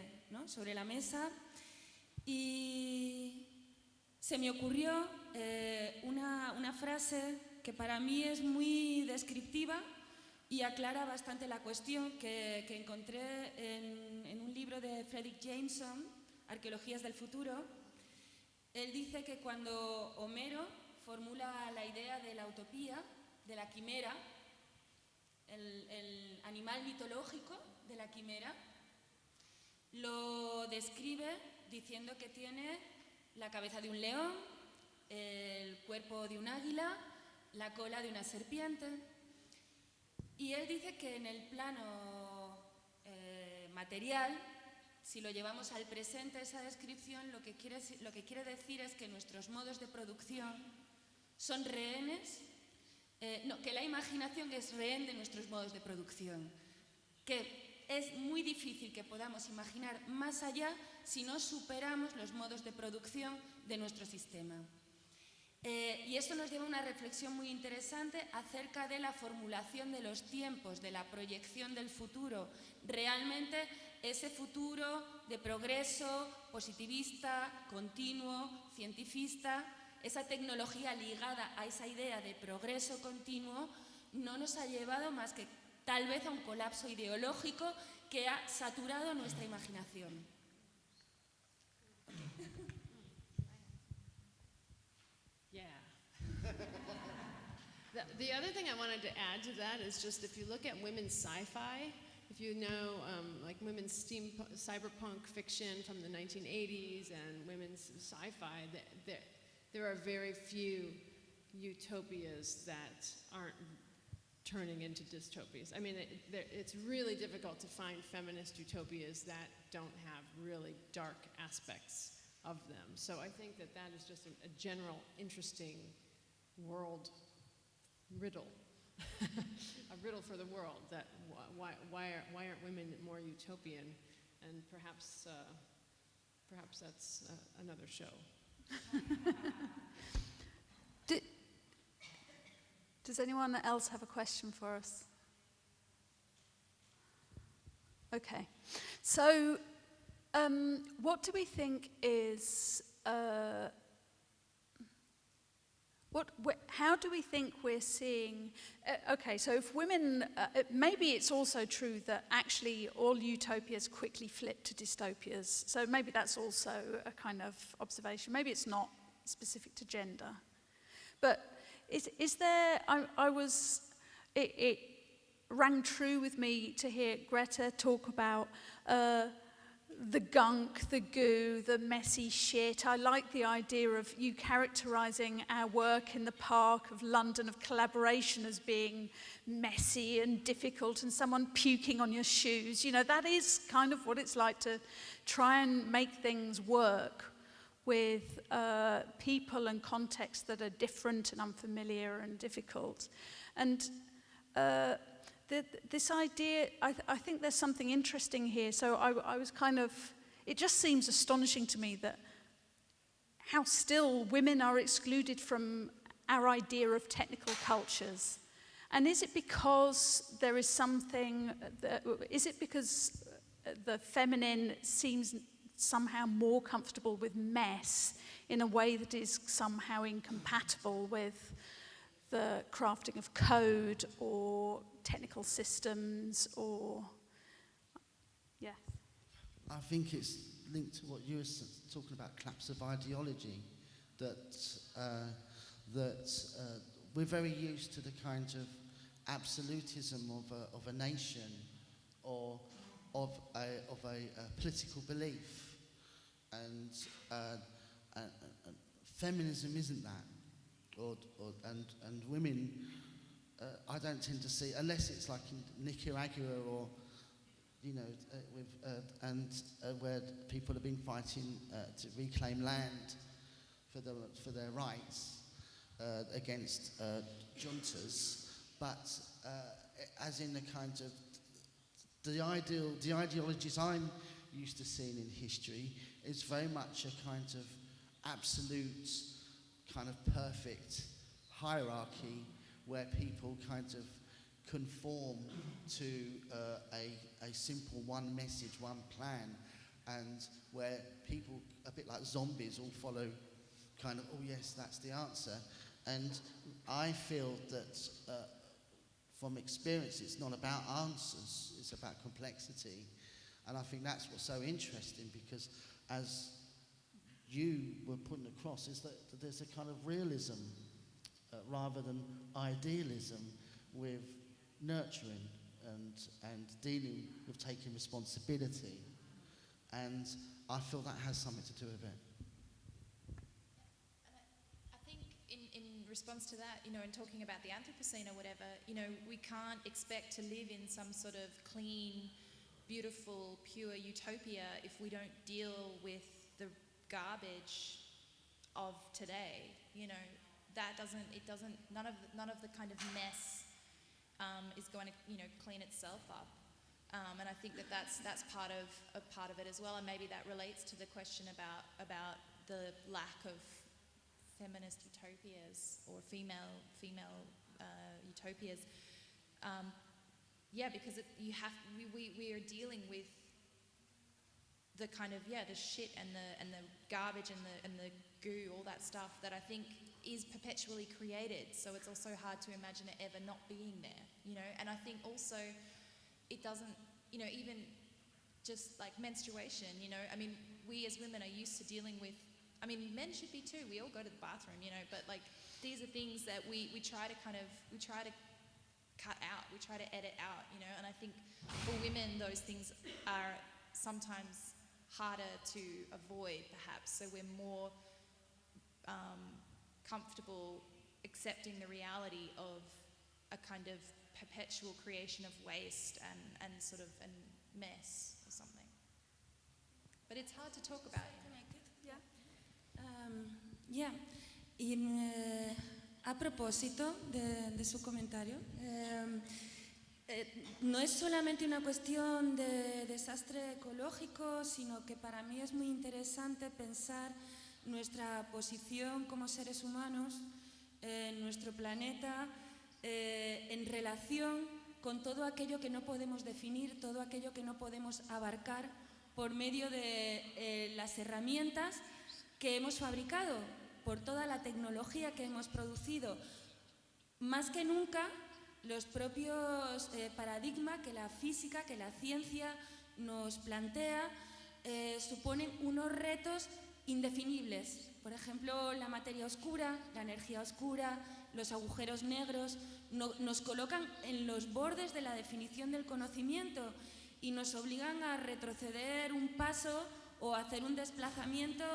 la mesa y se me ocurrió una frase que para mí es muy descriptiva y aclara bastante la cuestión que encontré en un libro de Frederick Jameson, Arqueologías del futuro. Él dice que cuando Homero formula la idea de la utopía, de la quimera, el animal mitológico de la quimera, lo describe diciendo que tiene la cabeza de un león, el cuerpo de un águila, la cola de una serpiente. Y él dice que en el plano material, si lo llevamos al presente, esa descripción lo que quiere decir es que nuestros modos de producción son rehenes, que la imaginación es rehén de nuestros modos de producción, que es muy difícil que podamos imaginar más allá si no superamos los modos de producción de nuestro sistema. Y esto nos lleva a una reflexión muy interesante acerca de la formulación de los tiempos, de la proyección del futuro. Realmente ese futuro de progreso positivista, continuo, cientifista, esa tecnología ligada a esa idea de progreso continuo, no nos ha llevado más que tal vez a un colapso ideológico que ha saturado nuestra imaginación. The other thing I wanted to add to that is just if you look at women's sci-fi, if you know like women's cyberpunk fiction from the 1980s and women's sci-fi, there are very few utopias that aren't turning into dystopias. I mean, it's really difficult to find feminist utopias that don't have really dark aspects of them. So I think that is just a general interesting world riddle, a riddle for the world, that why aren't women more utopian? And perhaps that's another show. Does anyone else have a question for us? Okay, so what do we think is how do we think we're seeing... okay, so if women... maybe it's also true that actually all utopias quickly flip to dystopias. So maybe that's also a kind of observation. Maybe it's not specific to gender. But is there... It rang true with me to hear Greta talk about... the gunk, the goo, the messy shit. I like the idea of you characterising our work in the Park of London of collaboration as being messy and difficult and someone puking on your shoes. You know, that is kind of what it's like to try and make things work with people and contexts that are different and unfamiliar and difficult. And this idea, I think there's something interesting here. So I was kind of, it just seems astonishing to me that how still women are excluded from our idea of technical cultures. And is it because there is something, is it because the feminine seems somehow more comfortable with mess in a way that is somehow incompatible with the crafting of code or technical systems or, yeah? I think it's linked to what you were talking about, collapse of ideology, that we're very used to the kind of absolutism of a nation or of a political belief, and feminism isn't that, and women, I don't tend to see, unless it's like in Nicaragua or, you know, where people have been fighting to reclaim land for their rights against juntas, but as in the kind of the ideologies I'm used to seeing in history is very much a kind of absolute, kind of perfect hierarchy where people kind of conform to a simple one message, one plan, and where people, a bit like zombies, all follow kind of, oh yes, that's the answer. And I feel that from experience, it's not about answers, it's about complexity. And I think that's what's so interesting, because as you were putting across, is that there's a kind of realism rather than idealism with nurturing and dealing with taking responsibility. And I feel that has something to do with it. I think in response to that, you know, in talking about the Anthropocene or whatever, you know, we can't expect to live in some sort of clean, beautiful, pure utopia if we don't deal with the garbage of today. You know, none of the kind of mess is going to, you know, clean itself up. And I think that's part of it as well, and maybe that relates to the question about the lack of feminist utopias or female utopias. Because we are dealing with the kind of the shit and the garbage and the goo, all that stuff that I think is perpetually created. So it's also hard to imagine it ever not being there, you know. And I think also it doesn't, you know, even just like menstruation, you know. I mean, we as women are used to dealing with. I mean, men should be too. We all go to the bathroom, you know. But like, these are things that we try to cut out. We try to edit out, you know. And I think for women, those things are sometimes harder to avoid, perhaps. So we're more comfortable accepting the reality of a kind of perpetual creation of waste and sort of and mess or something. But it's hard to talk about. A propósito de su comentario, no es solamente una cuestión de desastre ecológico, sino que para mí es muy interesante pensar nuestra posición como seres humanos en nuestro planeta en relación con todo aquello que no podemos definir, todo aquello que no podemos abarcar por medio de las herramientas que hemos fabricado, por toda la tecnología que hemos producido. Más que nunca, los propios paradigmas que la física, que la ciencia nos plantea, suponen unos retos indefinibles. Por ejemplo, la materia oscura, la energía oscura, los agujeros negros, nos colocan en los bordes de la definición del conocimiento y nos obligan a retroceder un paso o a hacer un desplazamiento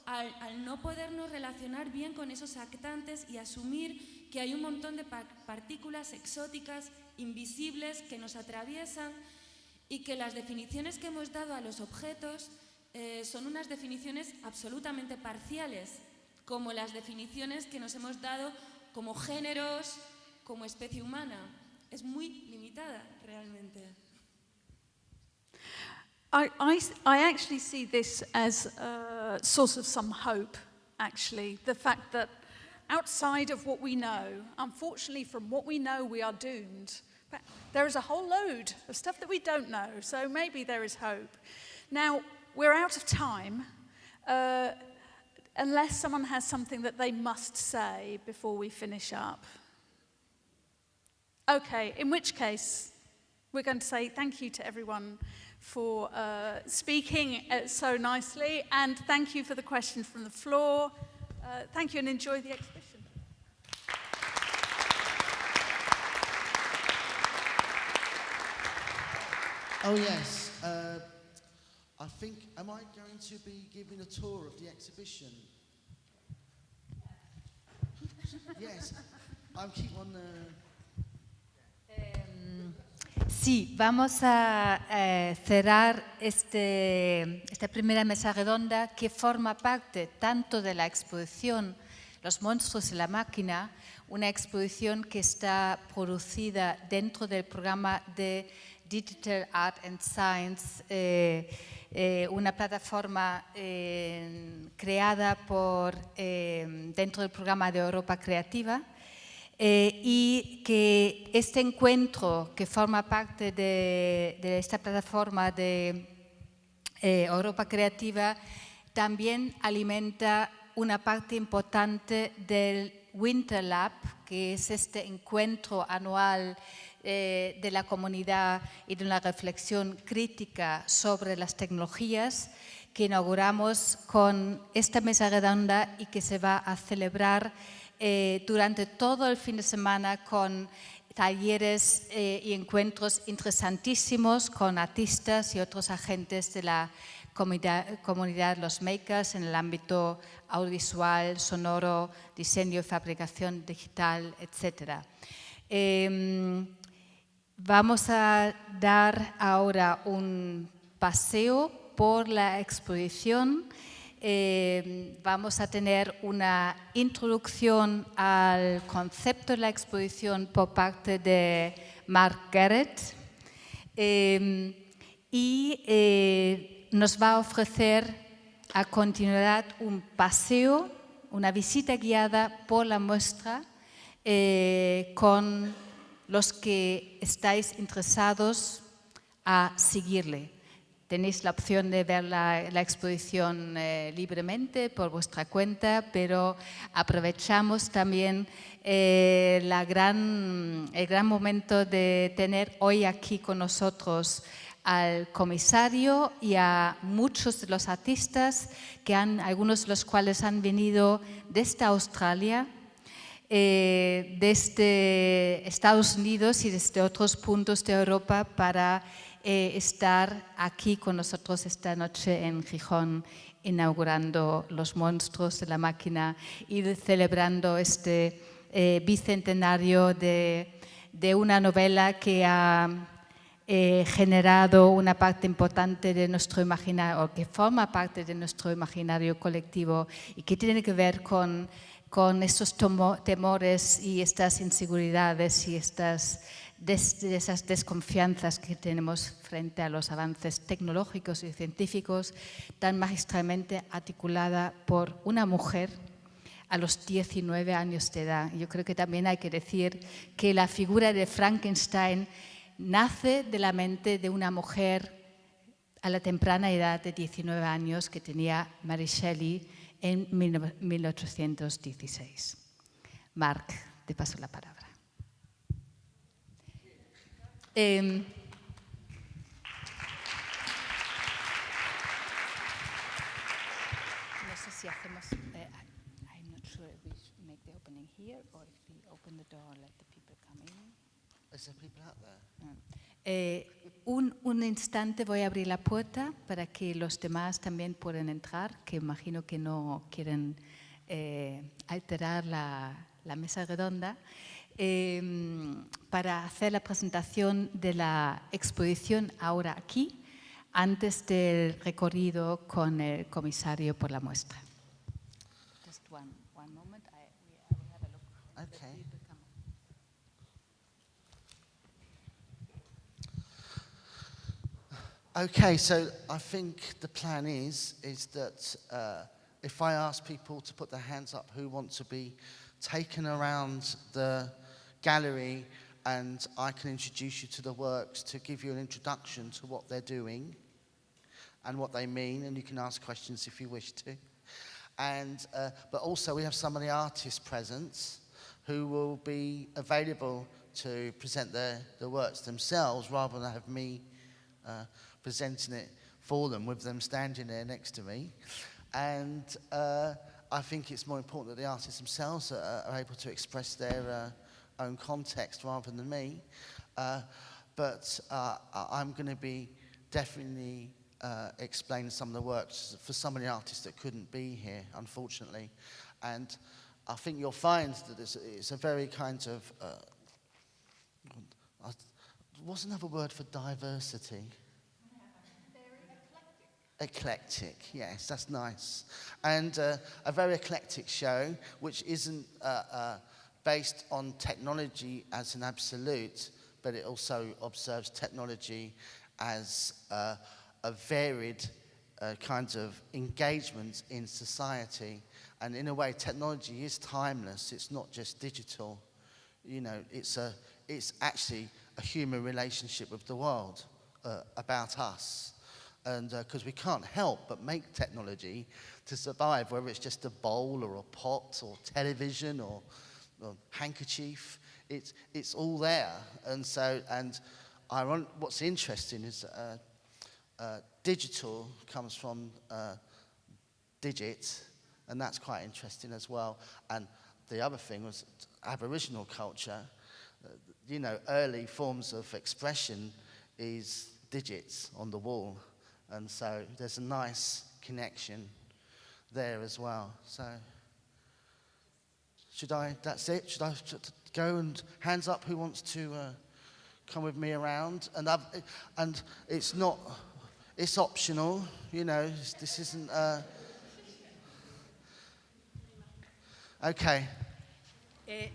al no podernos relacionar bien con esos actantes y asumir que hay un montón de partículas exóticas, invisibles, que nos atraviesan y que las definiciones que hemos dado a los objetos son unas definiciones absolutamente parciales, como las definiciones que nos hemos dado como géneros, como especie humana. Es muy limitada realmente. I actually see this as a source of some hope, actually. The fact that outside of what we know. Unfortunately, from what we know, we are doomed. But there is a whole load of stuff that we don't know, so maybe there is hope. Now, we're out of time, unless someone has something that they must say before we finish up. Okay, in which case, we're going to say thank you to everyone for speaking so nicely, and thank you for the questions from the floor. Thank you, and enjoy the exhibition. Oh yes, I think, am I going to be giving a tour of the exhibition? Yes, I'll keep on Sí, vamos a cerrar esta primera mesa redonda que forma parte tanto de la exposición Los Monstruos y la Máquina, una exposición que está producida dentro del programa de Digital Art and Science, una plataforma creada dentro del programa de Europa Creativa, y que este encuentro que forma parte de esta plataforma de Europa Creativa también alimenta una parte importante del Winter Lab, que es este encuentro anual de la comunidad y de una reflexión crítica sobre las tecnologías que inauguramos con esta mesa redonda y que se va a celebrar durante todo el fin de semana con talleres y encuentros interesantísimos con artistas y otros agentes de la comunidad, los makers en el ámbito audiovisual, sonoro, diseño y fabricación digital, etc. Vamos a dar ahora un paseo por la exposición. Vamos a tener una introducción al concepto de la exposición por parte de Marc Garrett y nos va a ofrecer a continuidad un paseo, una visita guiada por la muestra con los que estáis interesados a seguirle. Tenéis la opción de ver la exposición libremente por vuestra cuenta, pero aprovechamos también el gran momento de tener hoy aquí con nosotros al comisario y a muchos de los artistas, algunos de los cuales han venido desde Australia, desde Estados Unidos y desde otros puntos de Europa para estar aquí con nosotros esta noche en Gijón, inaugurando Los Monstruos de la Máquina y celebrando este bicentenario de una novela que ha generado una parte importante de nuestro imaginario, o que forma parte de nuestro imaginario colectivo y que tiene que ver con estos temores y estas inseguridades y esas desconfianzas que tenemos frente a los avances tecnológicos y científicos, tan magistralmente articulada por una mujer a los 19 años de edad. Yo creo que también hay que decir que la figura de Frankenstein nace de la mente de una mujer a la temprana edad de 19 años que tenía Mary Shelley en 1816. Marc, te paso la palabra. No sé si hacemos. I'm not sure if we should make the opening here or if we open the door and let the people come in. Is there people out there? Un instante voy a abrir la puerta para que los demás también puedan entrar, que imagino que no quieren alterar la mesa redonda, para hacer la presentación de la exposición ahora aquí, antes del recorrido con el comisario por la muestra. Just one moment. I will have a look. Okay. Okay, so I think the plan is that if I ask people to put their hands up who want to be taken around the gallery, and I can introduce you to the works to give you an introduction to what they're doing and what they mean, and you can ask questions if you wish to. And, but also we have some of the artists present who will be available to present their works themselves rather than have me presenting it for them with them standing there next to me. And I think it's more important that the artists themselves are able to express their own context rather than me. But I'm going to be definitely explaining some of the works for some of the artists that couldn't be here, unfortunately. And I think you'll find that it's a very kind of, what's another word for diversity? Eclectic, yes, that's nice. And a very eclectic show, which isn't based on technology as an absolute, but it also observes technology as a varied kind of engagement in society. And in a way, technology is timeless. It's not just digital. You know, it's actually a human relationship with the world, about us. And because we can't help but make technology to survive, whether it's just a bowl or a pot or television or handkerchief, it's all there. And so, what's interesting is digital comes from digit, and that's quite interesting as well. And the other thing was Aboriginal culture. You know, early forms of expression is digits on the wall. And so there's a nice connection there as well. So that's it? Should I go and hands up who wants to come with me around? And it's not, it's optional, you know, this isn't, okay.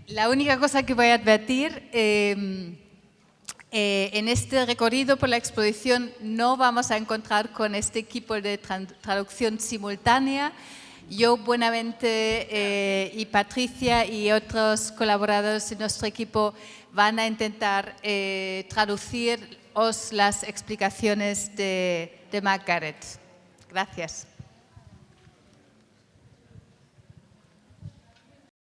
La única cosa que voy a advertir, en este recorrido por la exposición no vamos a encontrar con este equipo de traducción simultánea. Yo, Buenamente y Patricia y otros colaboradores de nuestro equipo van a intentar traduciros las explicaciones de Marc Garrett. Gracias.